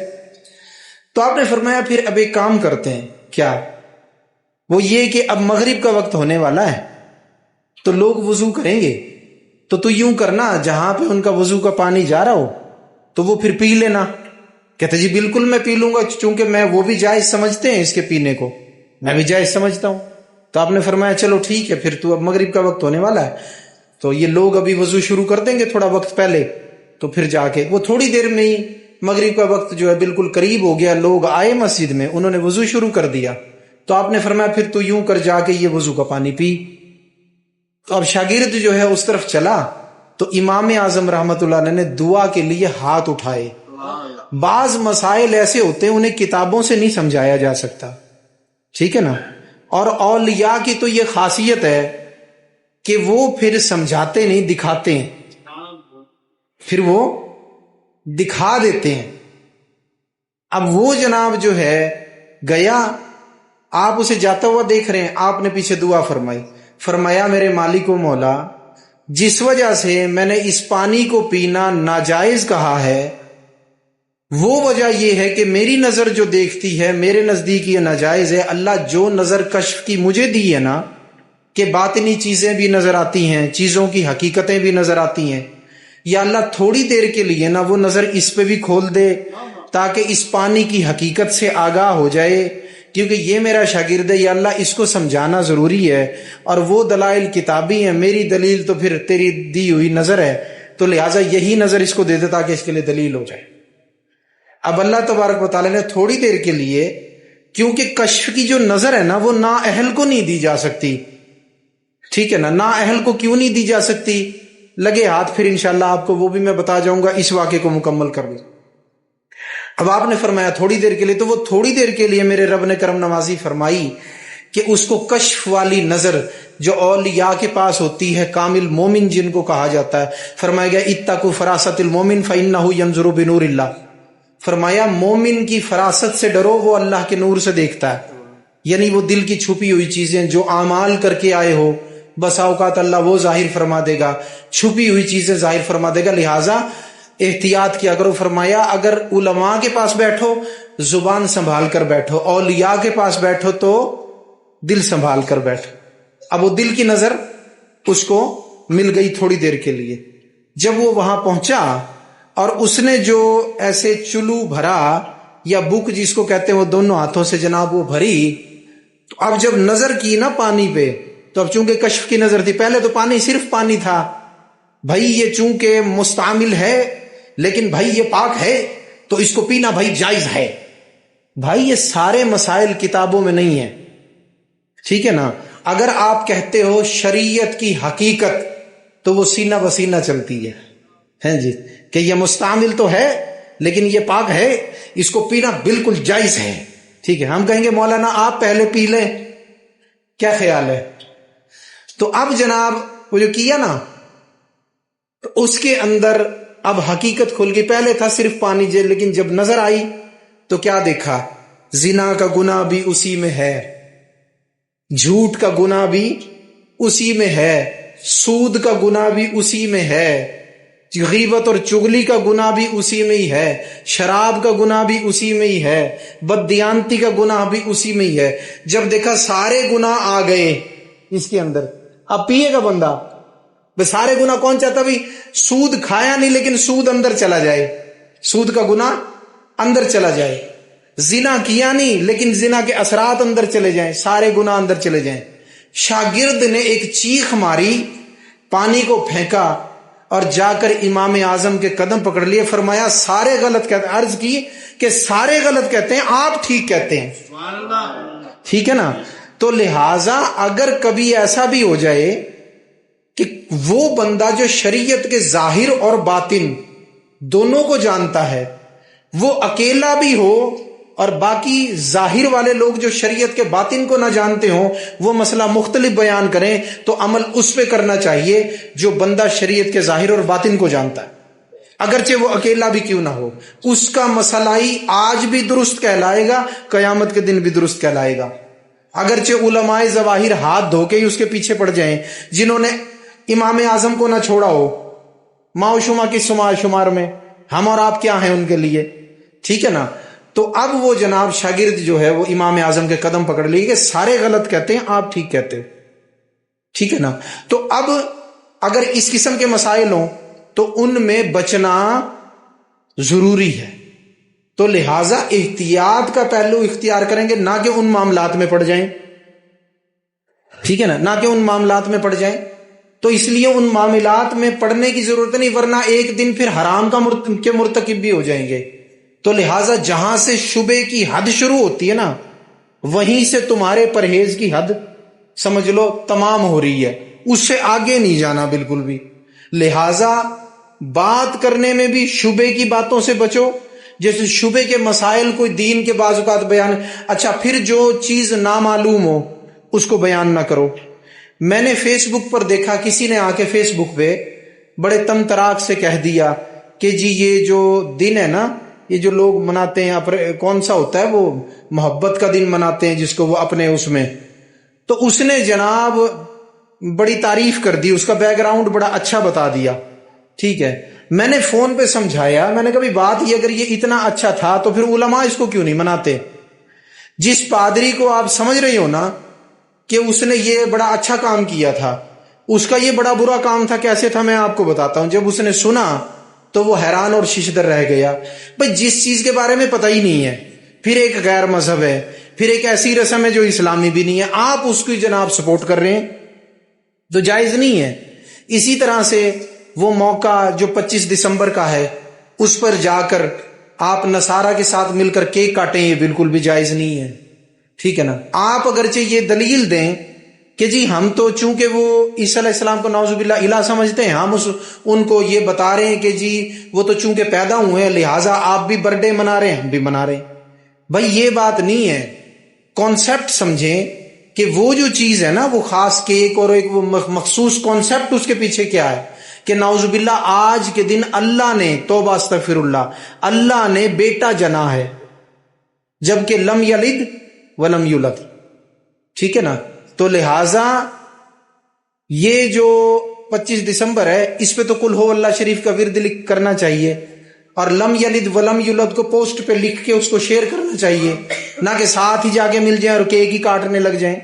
تو آپ نے فرمایا پھر اب ایک کام کرتے ہیں، کیا؟ وہ یہ کہ اب مغرب کا وقت ہونے والا ہے تو لوگ وضو کریں گے، تو یوں کرنا جہاں پہ ان کا وضو کا پانی جا رہا ہو تو وہ پھر پی لینا۔ کہتے جی بالکل میں پی لوں گا، چونکہ میں وہ بھی جائز سمجھتے ہیں اس کے پینے کو، میں بھی جائز سمجھتا ہوں۔ تو آپ نے فرمایا چلو ٹھیک ہے، پھر تو اب مغرب کا وقت ہونے والا ہے تو یہ لوگ ابھی وضو شروع کر دیں گے تھوڑا وقت پہلے، تو پھر جا کے وہ تھوڑی دیر میں ہی مغرب کا وقت جو ہے بالکل قریب ہو گیا، لوگ آئے مسجد میں، انہوں نے وضو شروع کر دیا، تو آپ نے فرمایا پھر تو یوں کر جا کے یہ وضو کا پانی پی۔ تو اب شاگرد جو ہے اس طرف چلا تو امام اعظم رحمت اللہ علیہ نے دعا کے لیے ہاتھ اٹھائے۔ بعض مسائل ایسے ہوتے ہیں انہیں کتابوں سے نہیں سمجھایا جا سکتا، ٹھیک ہے نا، اور اولیاء کی تو یہ خاصیت ہے کہ وہ پھر سمجھاتے نہیں، دکھاتے ہیں، پھر وہ دکھا دیتے ہیں۔ اب وہ جناب جو ہے گیا، آپ اسے جاتا ہوا دیکھ رہے ہیں، آپ نے پیچھے دعا فرمائی، فرمایا میرے مالک و مولا جس وجہ سے میں نے اس پانی کو پینا ناجائز کہا ہے وہ وجہ یہ ہے کہ میری نظر جو دیکھتی ہے میرے نزدیک یہ ناجائز ہے، اللہ جو نظر کشف کی مجھے دی ہے نا کہ باطنی چیزیں بھی نظر آتی ہیں، چیزوں کی حقیقتیں بھی نظر آتی ہیں، یا اللہ تھوڑی دیر کے لیے نا وہ نظر اس پہ بھی کھول دے تاکہ اس پانی کی حقیقت سے آگاہ ہو جائے کیونکہ یہ میرا شاگرد ہے، یا اللہ اس کو سمجھانا ضروری ہے، اور وہ دلائل کتابی ہیں، میری دلیل تو پھر تیری دی ہوئی نظر ہے، تو لہٰذا یہی نظر اس کو دے دے تاکہ اس کے لیے دلیل ہو جائے۔ اب اللہ تبارک و تعالیٰ نے تھوڑی دیر کے لیے، کیونکہ کشف کی جو نظر ہے نا وہ نااہل کو نہیں دی جا سکتی، ٹھیک ہے نا، نااہل کو کیوں نہیں دی جا سکتی؟ لگے ہاتھ پھر انشاءاللہ آپ کو وہ بھی میں بتا جاؤں گا، اس واقعے کو مکمل کر لیں۔ اب آپ نے فرمایا تھوڑی دیر کے لیے، تو وہ تھوڑی دیر کے لیے میرے رب نے کرم نوازی فرمائی کہ اس کو کشف والی نظر جو اولیاء کے پاس ہوتی ہے، کامل مومن جن کو کہا جاتا ہے، فرمایا گیا اتقوا فراست المومن فإنہ ینظر بنور اللہ، فرمایا مومن کی فراست سے ڈرو، وہ اللہ کے نور سے دیکھتا ہے، یعنی وہ دل کی چھپی ہوئی چیزیں جو اعمال کر کے آئے ہو، بسا اوقات اللہ وہ ظاہر فرما دے گا، چھپی ہوئی چیزیں ظاہر فرما دے گا، لہٰذا احتیاط کیا کرو۔ فرمایا اگر علماء کے پاس بیٹھو زبان سنبھال کر بیٹھو، اولیاء کے پاس بیٹھو تو دل سنبھال کر بیٹھو۔ اب وہ دل کی نظر اس کو مل گئی تھوڑی دیر کے لیے۔ جب وہ وہاں پہنچا اور اس نے جو ایسے چلو بھرا یا بک جس کو کہتے ہیں، وہ دونوں ہاتھوں سے جناب وہ بھری، تو اب جب نظر کی نا پانی پہ، تو اب چونکہ کشف کی نظر تھی، پہلے تو پانی صرف پانی تھا، بھائی یہ چونکہ مستعمل ہے لیکن بھائی یہ پاک ہے تو اس کو پینا بھائی جائز ہے۔ بھائی یہ سارے مسائل کتابوں میں نہیں ہیں، ٹھیک ہے نا۔ اگر آپ کہتے ہو شریعت کی حقیقت تو وہ سینہ بسینہ چلتی ہے جی، کہ یہ مستعمل تو ہے لیکن یہ پاک ہے، اس کو پینا بالکل جائز ہے، ٹھیک ہے۔ ہم کہیں گے مولانا آپ پہلے پی لیں، کیا خیال ہے؟ تو اب جناب وہ جو کیا نا، تو اس کے اندر اب حقیقت کھل گئی۔ پہلے تھا صرف پانی جے، لیکن جب نظر آئی تو کیا دیکھا؟ زنا کا گناہ بھی اسی میں ہے، جھوٹ کا گناہ بھی اسی میں ہے، سود کا گناہ بھی اسی میں ہے، غیبت اور چغلی کا گناہ بھی اسی میں ہی ہے، شراب کا گناہ بھی اسی میں ہی ہے، بددیانتی کا گناہ بھی اسی میں ہی ہے۔ جب دیکھا سارے گناہ آ گئے اس کے اندر، اب پیے گا بندہ؟ سارے گناہ کون چاہتا؟ بھی سود کھایا نہیں لیکن سود اندر چلا جائے، سود کا گناہ اندر چلا جائے، زنا کیا نہیں لیکن زنا کے اثرات اندر چلے جائیں، سارے گناہ اندر چلے جائیں۔ شاگرد نے ایک چیخ ماری، پانی کو پھینکا اور جا کر امام اعظم کے قدم پکڑ لیے، فرمایا سارے غلط کہتے ہیں، عرض کی کہ سارے غلط کہتے ہیں، آپ ٹھیک کہتے ہیں، ٹھیک ہے نا۔ تو لہٰذا اگر کبھی ایسا بھی ہو جائے کہ وہ بندہ جو شریعت کے ظاہر اور باطن دونوں کو جانتا ہے، وہ اکیلا بھی ہو اور باقی ظاہر والے لوگ جو شریعت کے باطن کو نہ جانتے ہوں، وہ مسئلہ مختلف بیان کریں، تو عمل اس پہ کرنا چاہیے جو بندہ شریعت کے ظاہر اور باطن کو جانتا ہے، اگرچہ وہ اکیلا بھی کیوں نہ ہو۔ اس کا مسئلہ ہی آج بھی درست کہلائے گا، قیامت کے دن بھی درست کہلائے گا، اگرچہ علماء ظواہر ہاتھ دھو کے ہی اس کے پیچھے پڑ جائیں، جنہوں نے امام اعظم کو نہ چھوڑا ہو، ماؤ شما کی شمار میں ہم اور آپ کیا ہیں ان کے لیے، ٹھیک ہے نا۔ تو اب وہ جناب شاگرد جو ہے وہ امام اعظم کے قدم پکڑ لیے کہ سارے غلط کہتے ہیں، آپ ٹھیک کہتے ہو، ٹھیک ہے نا۔ تو اب اگر اس قسم کے مسائل ہوں تو ان میں بچنا ضروری ہے، تو لہٰذا احتیاط کا پہلو اختیار کریں گے، نہ کہ ان معاملات میں پڑ جائیں، ٹھیک ہے نا، نہ کہ ان معاملات میں پڑ جائیں۔ تو اس لیے ان معاملات میں پڑھنے کی ضرورت نہیں، ورنہ ایک دن پھر حرام کے مرتکب بھی ہو جائیں گے۔ تو لہٰذا جہاں سے شبے کی حد شروع ہوتی ہے نا، وہیں سے تمہارے پرہیز کی حد سمجھ لو تمام ہو رہی ہے، اس سے آگے نہیں جانا بالکل بھی۔ لہٰذا بات کرنے میں بھی شبے کی باتوں سے بچو، جیسے شبے کے مسائل کوئی دین کے بعض اوقات بیان، اچھا پھر جو چیز نامعلوم ہو اس کو بیان نہ کرو۔ میں نے فیس بک پر دیکھا، کسی نے آ کے فیس بک پہ بڑے تم تراک سے کہہ دیا کہ جی یہ جو دن ہے نا، یہ جو لوگ مناتے ہیں، کون سا ہوتا ہے وہ محبت کا دن مناتے ہیں جس کو وہ اپنے اس میں، تو اس نے جناب بڑی تعریف کر دی، اس کا بیک گراؤنڈ بڑا اچھا بتا دیا، ٹھیک ہے۔ میں نے فون پہ سمجھایا، میں نے کہا بھی بات یہ اگر یہ اتنا اچھا تھا تو پھر علماء اس کو کیوں نہیں مناتے؟ جس پادری کو آپ سمجھ رہی ہو نا کہ اس نے یہ بڑا اچھا کام کیا تھا، اس کا یہ بڑا برا کام تھا، کیسے تھا میں آپ کو بتاتا ہوں۔ جب اس نے سنا تو وہ حیران اور ششدر رہ گیا۔ بھئی جس چیز کے بارے میں پتہ ہی نہیں ہے، پھر ایک غیر مذہب ہے، پھر ایک ایسی رسم ہے جو اسلامی بھی نہیں ہے، آپ اس کی جناب سپورٹ کر رہے ہیں تو جائز نہیں ہے۔ اسی طرح سے وہ موقع جو 25 دسمبر کا ہے اس پر جا کر آپ نصارہ کے ساتھ مل کر کیک کاٹیں، یہ بالکل بھی جائز نہیں ہے، ٹھیک ہے نا۔ آپ اگرچہ یہ دلیل دیں کہ جی ہم تو چونکہ وہ عیسیٰ علیہ السلام کو نعوذ باللہ الہ سمجھتے ہیں، ہم ان کو یہ بتا رہے ہیں کہ جی وہ تو چونکہ پیدا ہوئے ہیں لہٰذا آپ بھی برتھ ڈے منا رہے ہیں، ہم بھی منا رہے ہیں۔ بھائی یہ بات نہیں ہے، کانسیپٹ سمجھیں کہ وہ جو چیز ہے نا وہ خاص کیک اور ایک وہ مخصوص کانسیپٹ اس کے پیچھے کیا ہے کہ نعوذ باللہ آج کے دن اللہ نے، توبہ استغفر اللہ نے بیٹا جنا ہے جبکہ لم یلد ولم یولد، ٹھیک ہے نا۔ تو لہٰذا یہ جو 25 دسمبر ہے اس پہ تو قل ہو اللہ شریف کا ورد کرنا چاہیے، اور لم یلد ولم یولد کو پوسٹ پہ لکھ کے اس کو شیئر کرنا چاہیے، نہ کہ ساتھ ہی جا کے مل جائیں اور کیک ہی کاٹنے لگ جائیں۔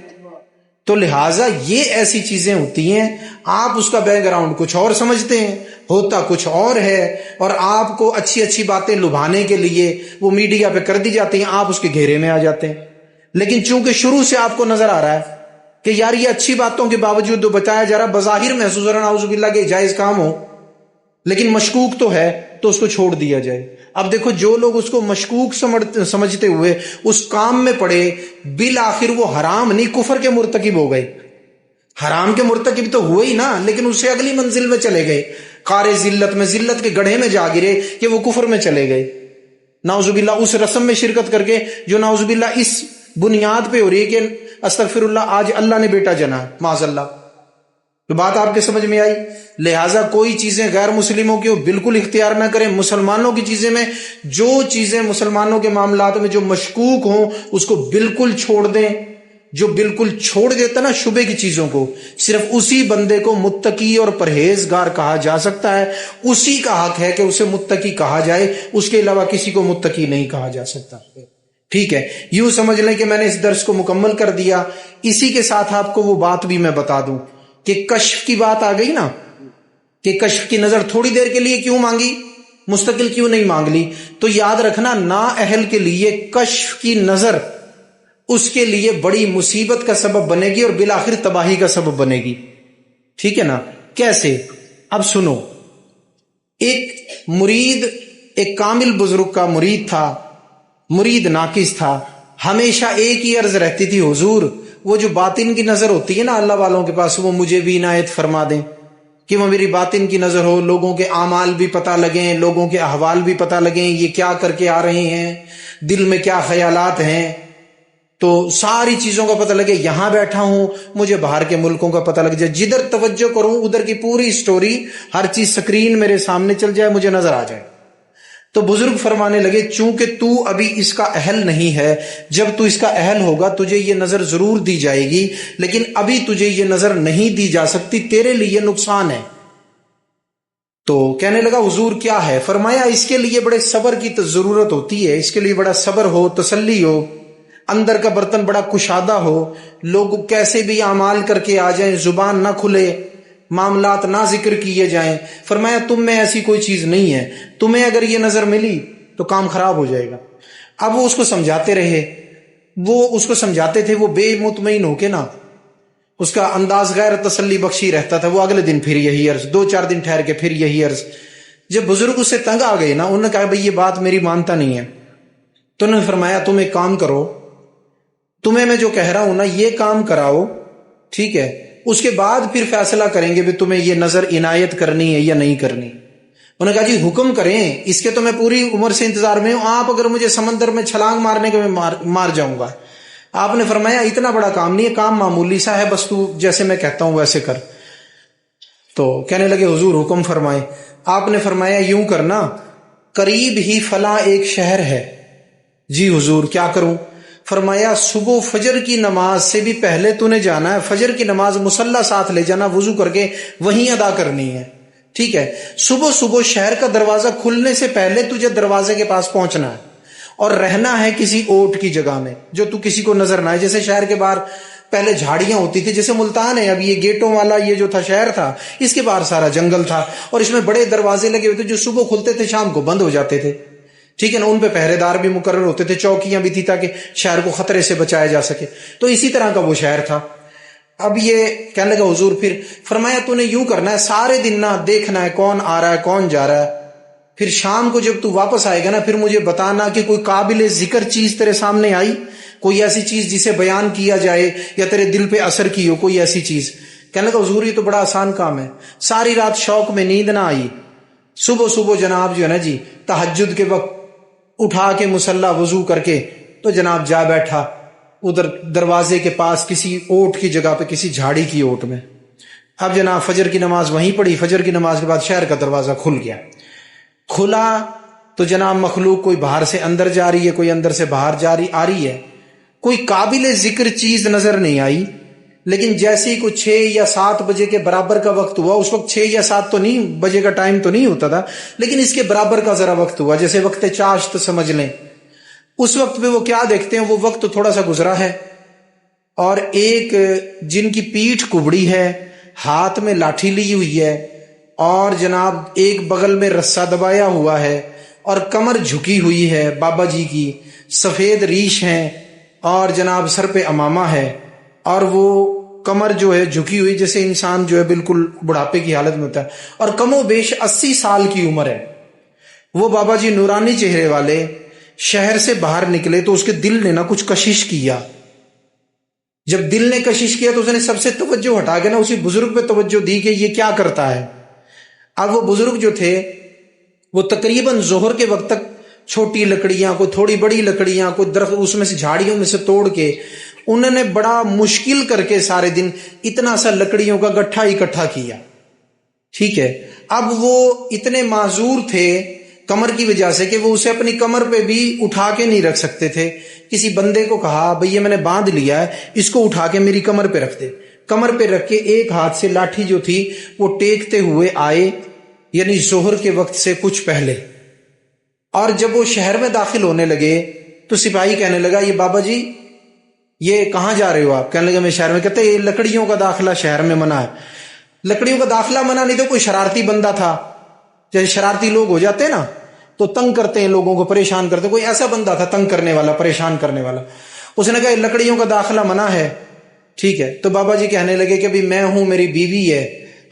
تو لہٰذا یہ ایسی چیزیں ہوتی ہیں، آپ اس کا بیک گراؤنڈ کچھ اور سمجھتے ہیں، ہوتا کچھ اور ہے، اور آپ کو اچھی اچھی باتیں لبھانے کے لیے وہ میڈیا پہ کر دی جاتی ہیں، آپ اس کے گھیرے میں آ جاتے ہیں۔ لیکن چونکہ شروع سے آپ کو نظر آ رہا ہے کہ یار یہ اچھی باتوں کے باوجود جو بتایا جا رہا بظاہر محسوس ہو رہا نعوذ باللہ کے جائز کام ہو لیکن مشکوک تو ہے، تو اس کو چھوڑ دیا جائے۔ اب دیکھو جو لوگ اس کو مشکوک سمجھتے ہوئے اس کام میں پڑے، بالآخر وہ حرام نہیں کفر کے مرتکب ہو گئے۔ حرام کے مرتکب تو ہوئے ہی نا، لیکن اس سے اگلی منزل میں چلے گئے، قار ذلت میں، ذلت کے گڑھے میں جا گرے کہ وہ کفر میں چلے گئے نعوذ باللہ، اس رسم میں شرکت کر کے جو نعوذ باللہ اس بنیاد پہ ہو رہی ہے کہ استغفر اللہ آج اللہ نے بیٹا جنا ہے، معاذ اللہ۔ تو بات آپ کے سمجھ میں آئی؟ لہٰذا کوئی چیزیں غیر مسلموں کی بالکل اختیار نہ کریں، مسلمانوں کی چیزیں میں جو چیزیں مسلمانوں کے معاملات میں جو مشکوک ہوں اس کو بالکل چھوڑ دیں۔ جو بالکل چھوڑ دیتا نا شبے کی چیزوں کو، صرف اسی بندے کو متقی اور پرہیزگار کہا جا سکتا ہے، اسی کا حق ہے کہ اسے متقی کہا جائے، اس کے علاوہ کسی کو متقی نہیں کہا جا سکتا، ٹھیک ہے۔ یوں سمجھ لیں کہ میں نے اس درس کو مکمل کر دیا۔ اسی کے ساتھ آپ کو وہ بات بھی میں بتا دوں کہ کشف کی بات آ گئی نا، کہ کشف کی نظر تھوڑی دیر کے لیے کیوں مانگی، مستقل کیوں نہیں مانگ لی؟ تو یاد رکھنا نااہل کے لیے کشف کی نظر اس کے لیے بڑی مصیبت کا سبب بنے گی اور بالآخر تباہی کا سبب بنے گی، ٹھیک ہے نا۔ کیسے؟ اب سنو، ایک مرید، ایک کامل بزرگ کا مرید تھا، مرید ناقص تھا، ہمیشہ ایک ہی عرض رہتی تھی، حضور وہ جو باطن کی نظر ہوتی ہے نا اللہ والوں کے پاس، وہ مجھے بھی عنایت فرما دیں کہ وہ میری باطن کی نظر ہو، لوگوں کے اعمال بھی پتہ لگیں، لوگوں کے احوال بھی پتہ لگیں، یہ کیا کر کے آ رہے ہیں، دل میں کیا خیالات ہیں، تو ساری چیزوں کا پتہ لگے۔ یہاں بیٹھا ہوں مجھے باہر کے ملکوں کا پتہ لگ جائے، جدھر توجہ کروں ادھر کی پوری سٹوری، ہر چیز سکرین میرے سامنے چل جائے، مجھے نظر آ جائے۔ تو بزرگ فرمانے لگے چونکہ تو ابھی اس کا اہل نہیں ہے، جب تو اس کا اہل ہوگا تجھے یہ نظر ضرور دی جائے گی، لیکن ابھی تجھے یہ نظر نہیں دی جا سکتی، تیرے لیے نقصان ہے۔ تو کہنے لگا حضور کیا ہے؟ فرمایا اس کے لیے بڑے صبر کی ضرورت ہوتی ہے، اس کے لیے بڑا صبر ہو، تسلی ہو، اندر کا برتن بڑا کشادہ ہو، لوگ کیسے بھی اعمال کر کے آ جائیں، زبان نہ کھلے، معاملات نہ ذکر کیے جائیں۔ فرمایا تم میں ایسی کوئی چیز نہیں ہے، تمہیں اگر یہ نظر ملی تو کام خراب ہو جائے گا۔ اب وہ اس کو سمجھاتے رہے، وہ اس کو سمجھاتے تھے، وہ بے مطمئن ہو کے نا، اس کا انداز غیر تسلی بخشی رہتا تھا، وہ اگلے دن پھر یہی عرض، 2-4 دن ٹھہر کے پھر یہی عرض۔ جب بزرگ اس سے تنگ آ گئے نا، انہوں نے کہا بھئی یہ بات میری مانتا نہیں ہے، تو انہوں نے فرمایا تم ایک کام کرو، تمہیں میں جو کہہ رہا ہوں نا یہ کام کراؤ، ٹھیک ہے، اس کے بعد پھر فیصلہ کریں گے بھی تمہیں یہ نظر عنایت کرنی ہے یا نہیں کرنی۔ انہوں نے کہا جی حکم کریں، اس کے تو میں پوری عمر سے انتظار میں ہوں، آپ اگر مجھے سمندر میں چھلانگ مارنے کے میں مار جاؤں گا۔ آپ نے فرمایا اتنا بڑا کام نہیں ہے، کام معمولی سا ہے، بس تو جیسے میں کہتا ہوں ویسے کر۔ تو کہنے لگے حضور حکم فرمائے۔ آپ نے فرمایا یوں کرنا، قریب ہی فلاں ایک شہر ہے۔ جی حضور کیا کروں؟ فرمایا صبح فجر کی نماز سے بھی پہلے تو نے جانا ہے، فجر کی نماز مصلی ساتھ لے جانا، وضو کر کے وہیں ادا کرنی ہے، ٹھیک ہے۔ صبح صبح شہر کا دروازہ کھلنے سے پہلے تجھے دروازے کے پاس پہنچنا ہے، اور رہنا ہے کسی اوٹ کی جگہ میں جو تو کسی کو نظر نہ آئے۔ جیسے شہر کے باہر پہلے جھاڑیاں ہوتی تھی، جیسے ملتان ہے اب یہ گیٹوں والا یہ جو تھا شہر تھا، اس کے باہر سارا جنگل تھا، اور اس میں بڑے دروازے لگے ہوئے تھے جو صبح کھلتے تھے شام کو بند ہو جاتے تھے۔ ٹھیک ہے نا, ان پہ پہرے دار بھی مقرر ہوتے تھے, چوکیاں بھی تھی تاکہ شہر کو خطرے سے بچایا جا سکے. تو اسی طرح کا وہ شہر تھا. اب یہ کہنے لگا حضور, پھر فرمایا تو نے یوں کرنا ہے, سارے دن نہ دیکھنا ہے کون آ رہا ہے کون جا رہا ہے, پھر شام کو جب تو واپس آئے گا نا, پھر مجھے بتانا کہ کوئی قابل ذکر چیز تیرے سامنے آئی, کوئی ایسی چیز جسے بیان کیا جائے یا تیرے دل پہ اثر کی ہو, کوئی ایسی چیز. کہنے لگا حضور یہ تو بڑا آسان کام ہے. ساری رات شوق میں نیند نہ آئی, صبح جناب جو ہے نا جی تہجد کے وقت اٹھا کے مصلی وضو کر کے تو جناب جا بیٹھا ادھر دروازے کے پاس کسی اوٹ کی جگہ پہ, کسی جھاڑی کی اوٹ میں. اب جناب فجر کی نماز وہیں پڑھی. فجر کی نماز کے بعد شہر کا دروازہ کھل گیا. کھلا تو جناب مخلوق کوئی باہر سے اندر جا رہی ہے, کوئی اندر سے باہر آ رہی ہے. کوئی قابل ذکر چیز نظر نہیں آئی, لیکن جیسے ہی کوئی 6 یا 7 بجے کے برابر کا وقت ہوا, اس وقت 6 یا 7 تو نہیں بجے کا ٹائم تو نہیں ہوتا تھا, لیکن اس کے برابر کا ذرا وقت ہوا, جیسے وقت چاشت سمجھ لیں. اس وقت پہ وہ کیا دیکھتے ہیں, وہ وقت تو تھوڑا سا گزرا ہے اور ایک جن کی پیٹھ کبڑی ہے, ہاتھ میں لاٹھی لی ہوئی ہے اور جناب ایک بغل میں رسا دبایا ہوا ہے اور کمر جھکی ہوئی ہے بابا جی کی, سفید ریش ہیں اور جناب سر پہ امامہ ہے, اور وہ کمر جو ہے جھکی ہوئی جیسے انسان جو ہے بالکل بڑھاپے کی حالت میں ہوتا ہے, اور کم و بیش 80 سال کی عمر ہے. وہ بابا جی نورانی چہرے والے شہر سے باہر نکلے تو اس کے دل نے نا کچھ کشش کیا. جب دل نے کشش کیا تو اس نے سب سے توجہ ہٹا کے نا اسی بزرگ پہ توجہ دی کہ یہ کیا کرتا ہے. اب وہ بزرگ جو تھے وہ تقریباً ظہر کے وقت تک چھوٹی لکڑیاں, کوئی تھوڑی بڑی لکڑیاں, کوئی درخت اس میں سے جھاڑیوں میں سے توڑ کے انہوں نے بڑا مشکل کر کے سارے دن اتنا سا لکڑیوں کا گٹھا اکٹھا کیا. ٹھیک ہے, اب وہ اتنے معذور تھے کمر کی وجہ سے کہ وہ اسے اپنی کمر پہ بھی اٹھا کے نہیں رکھ سکتے تھے. کسی بندے کو کہا بھئی یہ میں نے باندھ لیا ہے, اس کو اٹھا کے میری کمر پہ رکھ دے. کمر پہ رکھ کے ایک ہاتھ سے لاٹھی جو تھی وہ ٹیکتے ہوئے آئے, یعنی ظہر کے وقت سے کچھ پہلے. اور جب وہ شہر میں داخل ہونے لگے تو سپاہی کہنے لگا یہ بابا جی یہ کہاں جا رہے ہو آپ؟ کہنے لگا میں شہر میں. کہتے یہ لکڑیوں کا داخلہ شہر میں منع ہے. لکڑیوں کا داخلہ منع نہیں تو کوئی شرارتی بندہ تھا, جیسے شرارتی لوگ ہو جاتے ہیں نا تو تنگ کرتے ہیں لوگوں کو, پریشان کرتے ہیں, کوئی ایسا بندہ تھا تنگ کرنے والا, پریشان کرنے والا. اس نے کہا لکڑیوں کا داخلہ منع ہے. ٹھیک ہے, تو بابا جی کہنے لگے کہ میں ہوں, میری بیوی ہے,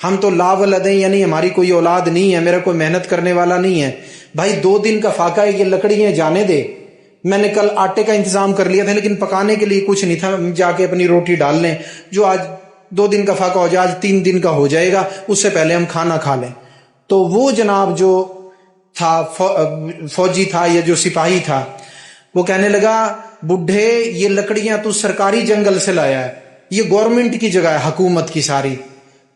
ہم تو لا ولد ہیں, یعنی ہماری کوئی اولاد نہیں ہے, میرا کوئی محنت کرنے والا نہیں ہے. بھائی 2 دن کا فاقہ ہے, یہ لکڑیاں جانے دے. میں نے کل آٹے کا انتظام کر لیا تھا لیکن پکانے کے لیے کچھ نہیں تھا, جا کے اپنی روٹی ڈال لیں, جو آج 2 دن کا فاقہ ہو جائے, آج 3 دن کا ہو جائے گا, اس سے پہلے ہم کھانا کھا لیں. تو وہ جناب جو تھا فوجی تھا یا جو سپاہی تھا وہ کہنے لگا بڈھے یہ لکڑیاں تو سرکاری جنگل سے لایا ہے, یہ گورنمنٹ کی جگہ ہے, حکومت کی ساری,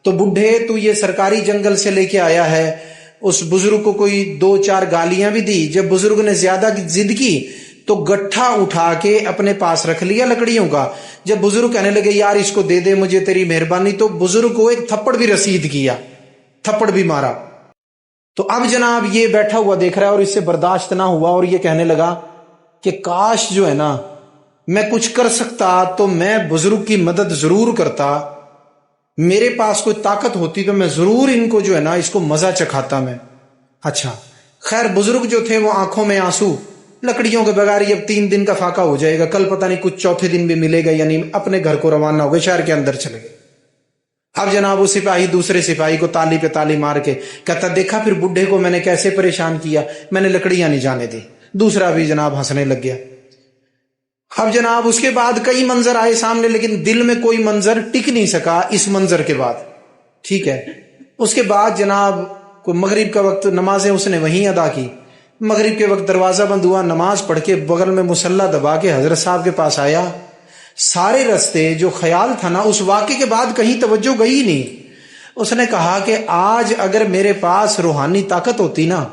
تو بڈھے تو یہ سرکاری جنگل سے لے کے آیا ہے. اس بزرگ کو کوئی 2-4 گالیاں بھی دی. جب بزرگ نے زیادہ ضد کی تو گٹھا اٹھا کے اپنے پاس رکھ لیا لکڑیوں کا. جب بزرگ کہنے لگے یار اس کو دے دے مجھے تیری مہربانی, تو بزرگ کو ایک تھپڑ بھی رسید کیا, تھپڑ بھی مارا. تو اب جناب یہ بیٹھا ہوا دیکھ رہا ہے اور اس سے برداشت نہ ہوا اور یہ کہنے لگا کہ کاش جو ہے نا میں کچھ کر سکتا تو میں بزرگ کی مدد ضرور کرتا, میرے پاس کوئی طاقت ہوتی تو میں ضرور ان کو جو ہے نا اس کو مزہ چکھاتا میں. اچھا خیر, بزرگ جو تھے وہ آنکھوں میں آنسو, لکڑیوں کے بغیر یہ اب 3 دن کا فاقہ ہو جائے گا, کل پتہ نہیں کچھ چوتھے دن بھی ملے گا, یعنی اپنے گھر کو روانہ ہو گئے, شہر کے اندر چلے گئے. اب جناب وہ سپاہی دوسرے سپاہی کو تالی پہ تالی مار کے کہتا دیکھا پھر بڈھے کو میں نے کیسے پریشان کیا, میں نے لکڑیاں نہیں جانے دی. دوسرا بھی جناب ہنسنے لگ گیا. اب جناب اس کے بعد کئی منظر آئے سامنے, لیکن دل میں کوئی منظر ٹک نہیں سکا اس منظر کے بعد. ٹھیک ہے, اس کے بعد جناب کو مغرب کا وقت نمازیں اس نے وہیں ادا کی. مغرب کے وقت دروازہ بند ہوا, نماز پڑھ کے بغل میں مصلی دبا کے حضرت صاحب کے پاس آیا. سارے رستے جو خیال تھا نا اس واقعے کے بعد کہیں توجہ گئی نہیں. اس نے کہا کہ آج اگر میرے پاس روحانی طاقت ہوتی نا,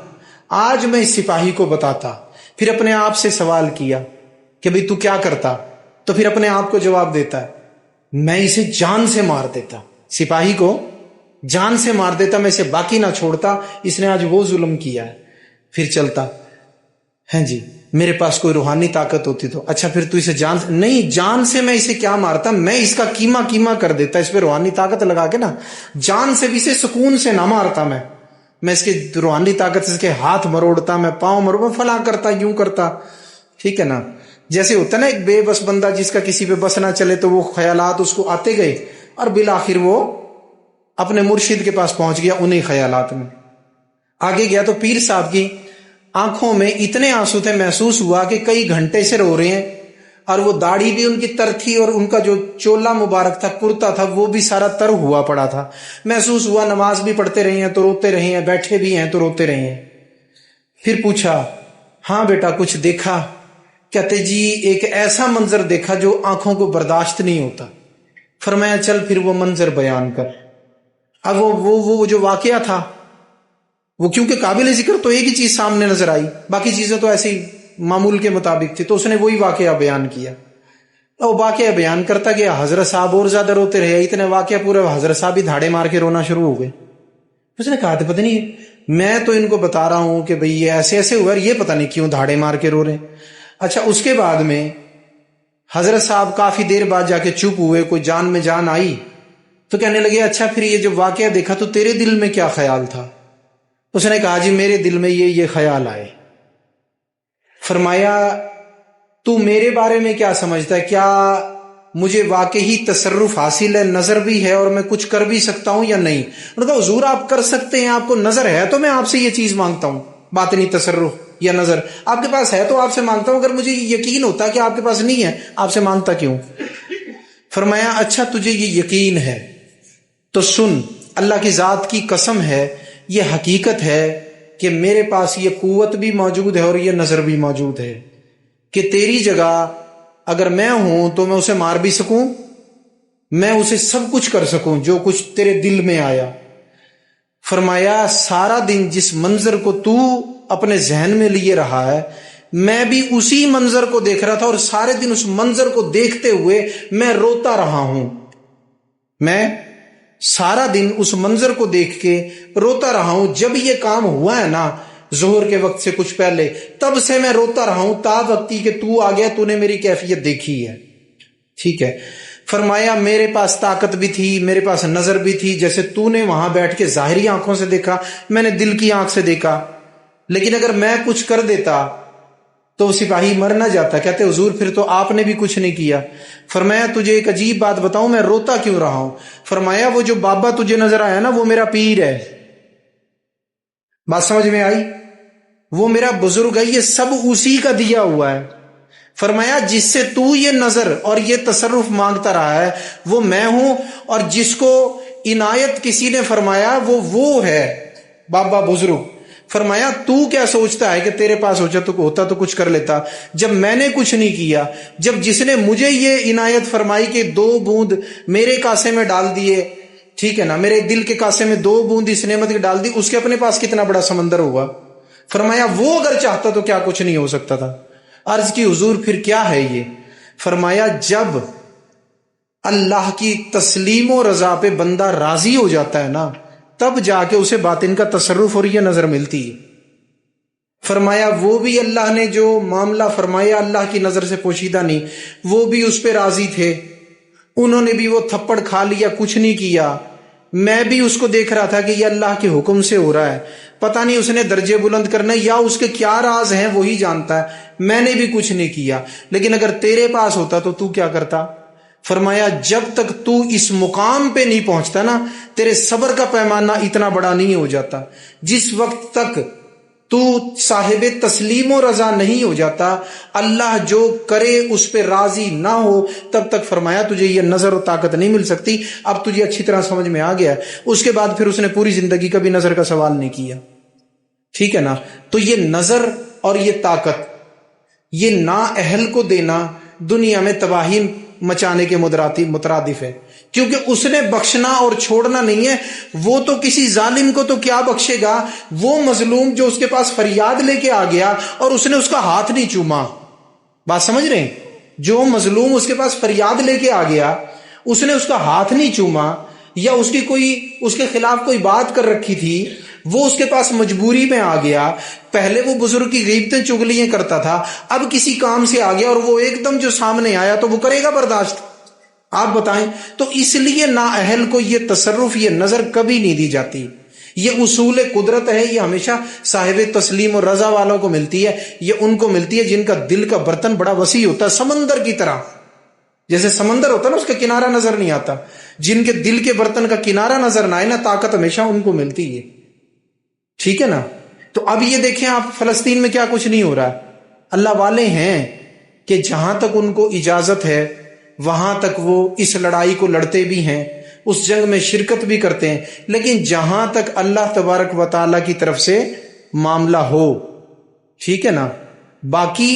آج میں اس سپاہی کو بتاتا. پھر اپنے آپ سے سوال کیا کہ بھئی تو کیا کرتا, تو پھر اپنے آپ کو جواب دیتا ہے میں اسے جان سے مار دیتا, سپاہی کو جان سے مار دیتا, میں اسے باقی نہ چھوڑتا, اس نے آج وہ ظلم کیا ہے. پھر چلتا ہیں جی میرے پاس کوئی روحانی طاقت ہوتی تو. اچھا پھر تو اسے جان سے نہیں, جان سے میں اسے کیا مارتا, میں اس کا کیما کر دیتا, اس پہ روحانی طاقت لگا کے نا, جان سے بھی اسے سکون سے نہ مارتا میں. میں اس کے روحانی طاقت سے اس کے ہاتھ مروڑتا، میں پاؤں مروڑتا، فلاں کرتا، یوں کرتا، ٹھیک ہے نا. جیسے ہوتا ہے نا ایک بے بس بندہ جس کا کسی پہ بس نہ چلے تو وہ خیالات اس کو آتے گئے اور بالآخر وہ اپنے مرشد کے پاس پہنچ گیا انہی خیالات میں. آگے گیا تو پیر صاحب کی آنکھوں میں اتنے آنسو تھے، محسوس ہوا کہ کئی گھنٹے سے رو رہے ہیں، اور وہ داڑھی بھی ان کی تر تھی، اور ان کا جو چولا مبارک تھا، کرتا تھا، وہ بھی سارا تر ہوا پڑا تھا. محسوس ہوا نماز بھی پڑھتے رہے ہیں تو روتے رہے ہیں، بیٹھے بھی ہیں تو روتے رہے ہیں. پھر پوچھا، ہاں بیٹا کچھ دیکھا؟ کہتے جی ایک ایسا منظر دیکھا جو آنکھوں کو برداشت نہیں ہوتا. فرمایا چل پھر وہ منظر بیان کر. اب وہ جو واقعہ تھا وہ کیونکہ قابل ذکر تو ایک ہی چیز سامنے نظر آئی، باقی چیزیں تو ایسی معمول کے مطابق تھی، تو اس نے وہی واقعہ بیان کیا. وہ واقعہ بیان کرتا گیا، حضرت صاحب اور زیادہ روتے رہے. اتنے واقعہ پورے حضرت صاحب ہی دھاڑے مار کے رونا شروع ہو گئے. اس نے کہا تو پتہ نہیں، میں تو ان کو بتا رہا ہوں کہ بھئی یہ ایسے ایسے ہوا، یہ پتہ نہیں کیوں دھاڑے مار کے رو رہے. اچھا اس کے بعد میں حضرت صاحب کافی دیر بعد جا کے چپ ہوئے، کوئی جان میں جان آئی تو کہنے لگے اچھا پھر یہ جو واقعہ دیکھا تو تیرے دل میں کیا خیال تھا؟ اس نے کہا جی میرے دل میں یہ خیال آئے. فرمایا تو میرے بارے میں کیا سمجھتا ہے؟ کیا مجھے واقعی تصرف حاصل ہے، نظر بھی ہے اور میں کچھ کر بھی سکتا ہوں یا نہیں؟ انہوں نے کہا حضور آپ کر سکتے ہیں، آپ کو نظر ہے تو میں آپ سے یہ چیز مانگتا ہوں، باطنی تصرف یا نظر آپ کے پاس ہے تو آپ سے مانگتا ہوں. اگر مجھے یقین ہوتا کہ آپ کے پاس نہیں ہے آپ سے مانگتا کیوں؟ فرمایا اچھا تجھے یہ یقین ہے تو سن، اللہ کی ذات کی قسم ہے یہ حقیقت ہے کہ میرے پاس یہ قوت بھی موجود ہے اور یہ نظر بھی موجود ہے کہ تیری جگہ اگر میں ہوں تو میں اسے مار بھی سکوں، میں اسے سب کچھ کر سکوں جو کچھ تیرے دل میں آیا. فرمایا سارا دن جس منظر کو تو اپنے ذہن میں لیے رہا ہے میں بھی اسی منظر کو دیکھ رہا تھا، اور سارے دن اس منظر کو دیکھتے ہوئے میں روتا رہا ہوں. میں سارا دن اس منظر کو دیکھ کے روتا رہا ہوں. جب یہ کام ہوا ہے نا ظہر کے وقت سے کچھ پہلے، تب سے میں روتا رہا ہوں تا وقتی کہ تو آ گیا، تو نے میری کیفیت دیکھی ہے. ٹھیک ہے. فرمایا میرے پاس طاقت بھی تھی، میرے پاس نظر بھی تھی، جیسے تو نے وہاں بیٹھ کے ظاہری آنکھوں سے دیکھا میں نے دل کی آنکھ سے دیکھا. لیکن اگر میں کچھ کر دیتا تو سپاہی مر نہ جاتا. کہتے حضور پھر تو آپ نے بھی کچھ نہیں کیا. فرمایا تجھے ایک عجیب بات بتاؤں میں روتا کیوں رہا ہوں؟ فرمایا وہ جو بابا تجھے نظر آیا نا وہ میرا پیر ہے. بات سمجھ میں آئی؟ وہ میرا بزرگ ہے، یہ سب اسی کا دیا ہوا ہے. فرمایا جس سے تو یہ نظر اور یہ تصرف مانگتا رہا ہے وہ میں ہوں، اور جس کو عنایت کسی نے فرمایا وہ ہے بابا بزرگ. فرمایا تو کیا سوچتا ہے کہ تیرے پاس ہوتا تو کچھ کر لیتا؟ جب میں نے کچھ نہیں کیا، جب جس نے مجھے یہ عنایت فرمائی کہ 2 بوند میرے کاسے میں ڈال دیے، ٹھیک ہے نا، میرے دل کے کاسے میں 2 بوند اس نعمت کی ڈال دی، اس کے اپنے پاس کتنا بڑا سمندر ہوگا. فرمایا وہ اگر چاہتا تو کیا کچھ نہیں ہو سکتا تھا. عرض کی حضور پھر کیا ہے یہ؟ فرمایا جب اللہ کی تسلیم و رضا پہ بندہ راضی ہو جاتا ہے نا تب جا کے اسے باطن کا تصرف اور یہ نظر ملتی ہے. فرمایا وہ بھی اللہ نے جو معاملہ فرمایا اللہ کی نظر سے پوشیدہ نہیں، وہ بھی اس پہ راضی تھے، انہوں نے بھی وہ تھپڑ کھا لیا، کچھ نہیں کیا. میں بھی اس کو دیکھ رہا تھا کہ یہ اللہ کے حکم سے ہو رہا ہے، پتہ نہیں اس نے درجے بلند کرنا یا اس کے کیا راز ہیں وہی جانتا ہے، میں نے بھی کچھ نہیں کیا. لیکن اگر تیرے پاس ہوتا تو کیا کرتا؟ فرمایا جب تک تو اس مقام پہ نہیں پہنچتا نا تیرے صبر کا پیمانہ اتنا بڑا نہیں ہو جاتا. جس وقت تک تو صاحب تسلیم و رضا نہیں ہو جاتا، اللہ جو کرے اس پہ راضی نہ ہو، تب تک فرمایا تجھے یہ نظر و طاقت نہیں مل سکتی. اب تجھے اچھی طرح سمجھ میں آ گیا. اس کے بعد پھر اس نے پوری زندگی کبھی نظر کا سوال نہیں کیا. ٹھیک ہے نا. تو یہ نظر اور یہ طاقت یہ نااہل کو دینا دنیا میں تباہی مچانے کے مترادف ہے، کیونکہ اس نے بخشنا اور چھوڑنا نہیں ہے. وہ تو کسی ظالم کو تو کیا بخشے گا، وہ مظلوم جو اس کے پاس فریاد لے کے آ گیا اور اس نے اس کا ہاتھ نہیں چوما. بات سمجھ رہے ہیں؟ جو مظلوم اس کے پاس فریاد لے کے آ گیا اس نے اس کا ہاتھ نہیں چوما، یا اس کے خلاف کوئی بات کر رکھی تھی وہ اس کے پاس مجبوری میں آ گیا، پہلے وہ بزرگ کی غیبتیں چگلیاں کرتا تھا، اب کسی کام سے آ گیا اور وہ ایک دم جو سامنے آیا تو وہ کرے گا برداشت؟ آپ بتائیں. تو اس لیے نااہل کو یہ تصرف یہ نظر کبھی نہیں دی جاتی. یہ اصول قدرت ہے، یہ ہمیشہ صاحب تسلیم اور رضا والوں کو ملتی ہے، یہ ان کو ملتی ہے جن کا دل کا برتن بڑا وسیع ہوتا ہے، سمندر کی طرح، جیسے سمندر ہوتا ہے نا اس کا کنارہ نظر نہیں آتا، جن کے دل کے برتن کا کنارہ نظر نہ آئے نا، طاقت ہمیشہ ان کو ملتی ہے، ٹھیک ہے نا۔ تو اب یہ دیکھیں آپ فلسطین میں کیا کچھ نہیں ہو رہا، اللہ والے ہیں کہ جہاں تک ان کو اجازت ہے وہاں تک وہ اس لڑائی کو لڑتے بھی ہیں، اس جنگ میں شرکت بھی کرتے ہیں، لیکن جہاں تک اللہ تبارک و تعالیٰ کی طرف سے معاملہ ہو، ٹھیک ہے نا، باقی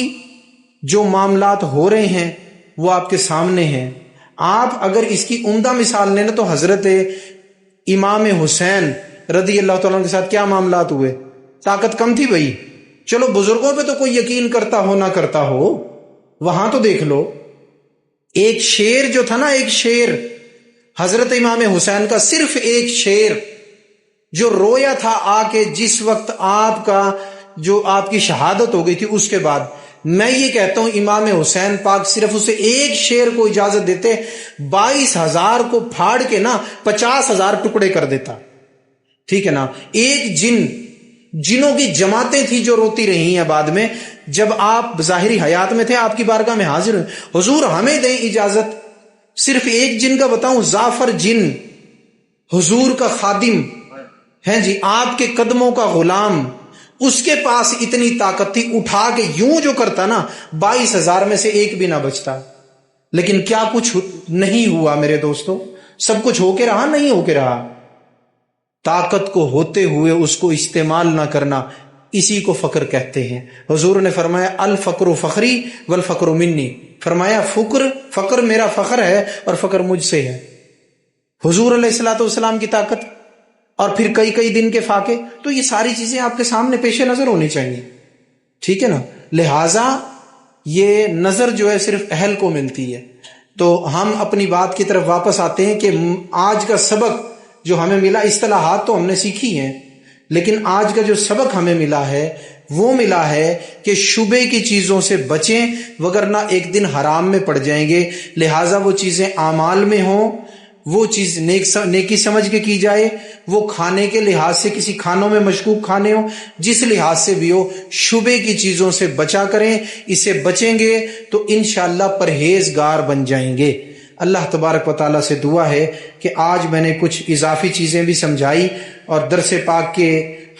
جو معاملات ہو رہے ہیں وہ آپ کے سامنے ہیں۔ آپ اگر اس کی عمدہ مثال لیں نا تو حضرت امام حسین رضی اللہ تعالیٰ عنہ کے ساتھ کیا معاملات ہوئے، طاقت کم تھی بھائی، چلو بزرگوں پہ تو کوئی یقین کرتا ہو نہ کرتا ہو، وہاں تو دیکھ لو، ایک شیر جو تھا نا، ایک شیر حضرت امام حسین کا، صرف ایک شیر جو رویا تھا آ کے جس وقت آپ کا جو آپ کی شہادت ہو گئی تھی، اس کے بعد میں یہ کہتا ہوں امام حسین پاک صرف اسے ایک شیر کو اجازت دیتے 22,000 کو پھاڑ کے نا 50,000 ٹکڑے کر دیتا، ٹھیک ہے نا۔ ایک جنوں کی جماعتیں تھی جو روتی رہی ہیں بعد میں، جب آپ ظاہری حیات میں تھے آپ کی بارگاہ میں حاضر ہوئے، حضور ہمیں دیں اجازت، صرف ایک جن کا بتاؤں، زعفر جن، حضور کا خادم ہے جی، آپ کے قدموں کا غلام، اس کے پاس اتنی طاقت تھی، اٹھا کے یوں جو کرتا نا 22,000 میں سے ایک بھی نہ بچتا، لیکن کیا کچھ نہیں ہوا میرے دوستو، سب کچھ ہو کے رہا، نہیں ہو کے رہا۔ طاقت کو ہوتے ہوئے اس کو استعمال نہ کرنا، اسی کو فقر کہتے ہیں۔ حضور نے فرمایا الفقر فخری والفقر منی، فرمایا فقر میرا فخر ہے اور فقر مجھ سے ہے۔ حضور علیہ الصلوۃ والسلام کی طاقت اور پھر کئی دن کے فاقے، تو یہ ساری چیزیں آپ کے سامنے پیش نظر ہونی چاہیے، ٹھیک ہے نا۔ لہٰذا یہ نظر جو ہے صرف اہل کو ملتی ہے۔ تو ہم اپنی بات کی طرف واپس آتے ہیں کہ آج کا سبق جو ہمیں ملا، اصطلاحات تو ہم نے سیکھی ہیں، لیکن آج کا جو سبق ہمیں ملا ہے وہ ملا ہے کہ شبے کی چیزوں سے بچیں، وگرنہ ایک دن حرام میں پڑ جائیں گے۔ لہٰذا وہ چیزیں اعمال میں ہوں، وہ چیز نیکی سمجھ کے کی جائے، وہ کھانے کے لحاظ سے کسی کھانوں میں مشکوک کھانے ہوں، جس لحاظ سے بھی ہو، شبے کی چیزوں سے بچا کریں، اسے بچیں گے تو انشاءاللہ پرہیزگار بن جائیں گے۔ اللہ تبارک و تعالیٰ سے دعا ہے کہ آج میں نے کچھ اضافی چیزیں بھی سمجھائی اور درس پاک کے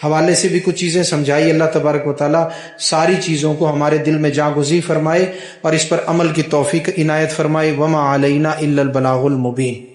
حوالے سے بھی کچھ چیزیں سمجھائی، اللہ تبارک و تعالیٰ ساری چیزوں کو ہمارے دل میں جاگزی فرمائے اور اس پر عمل کی توفیق عنایت فرمائے۔ وما علینا الا البلاغ المبین۔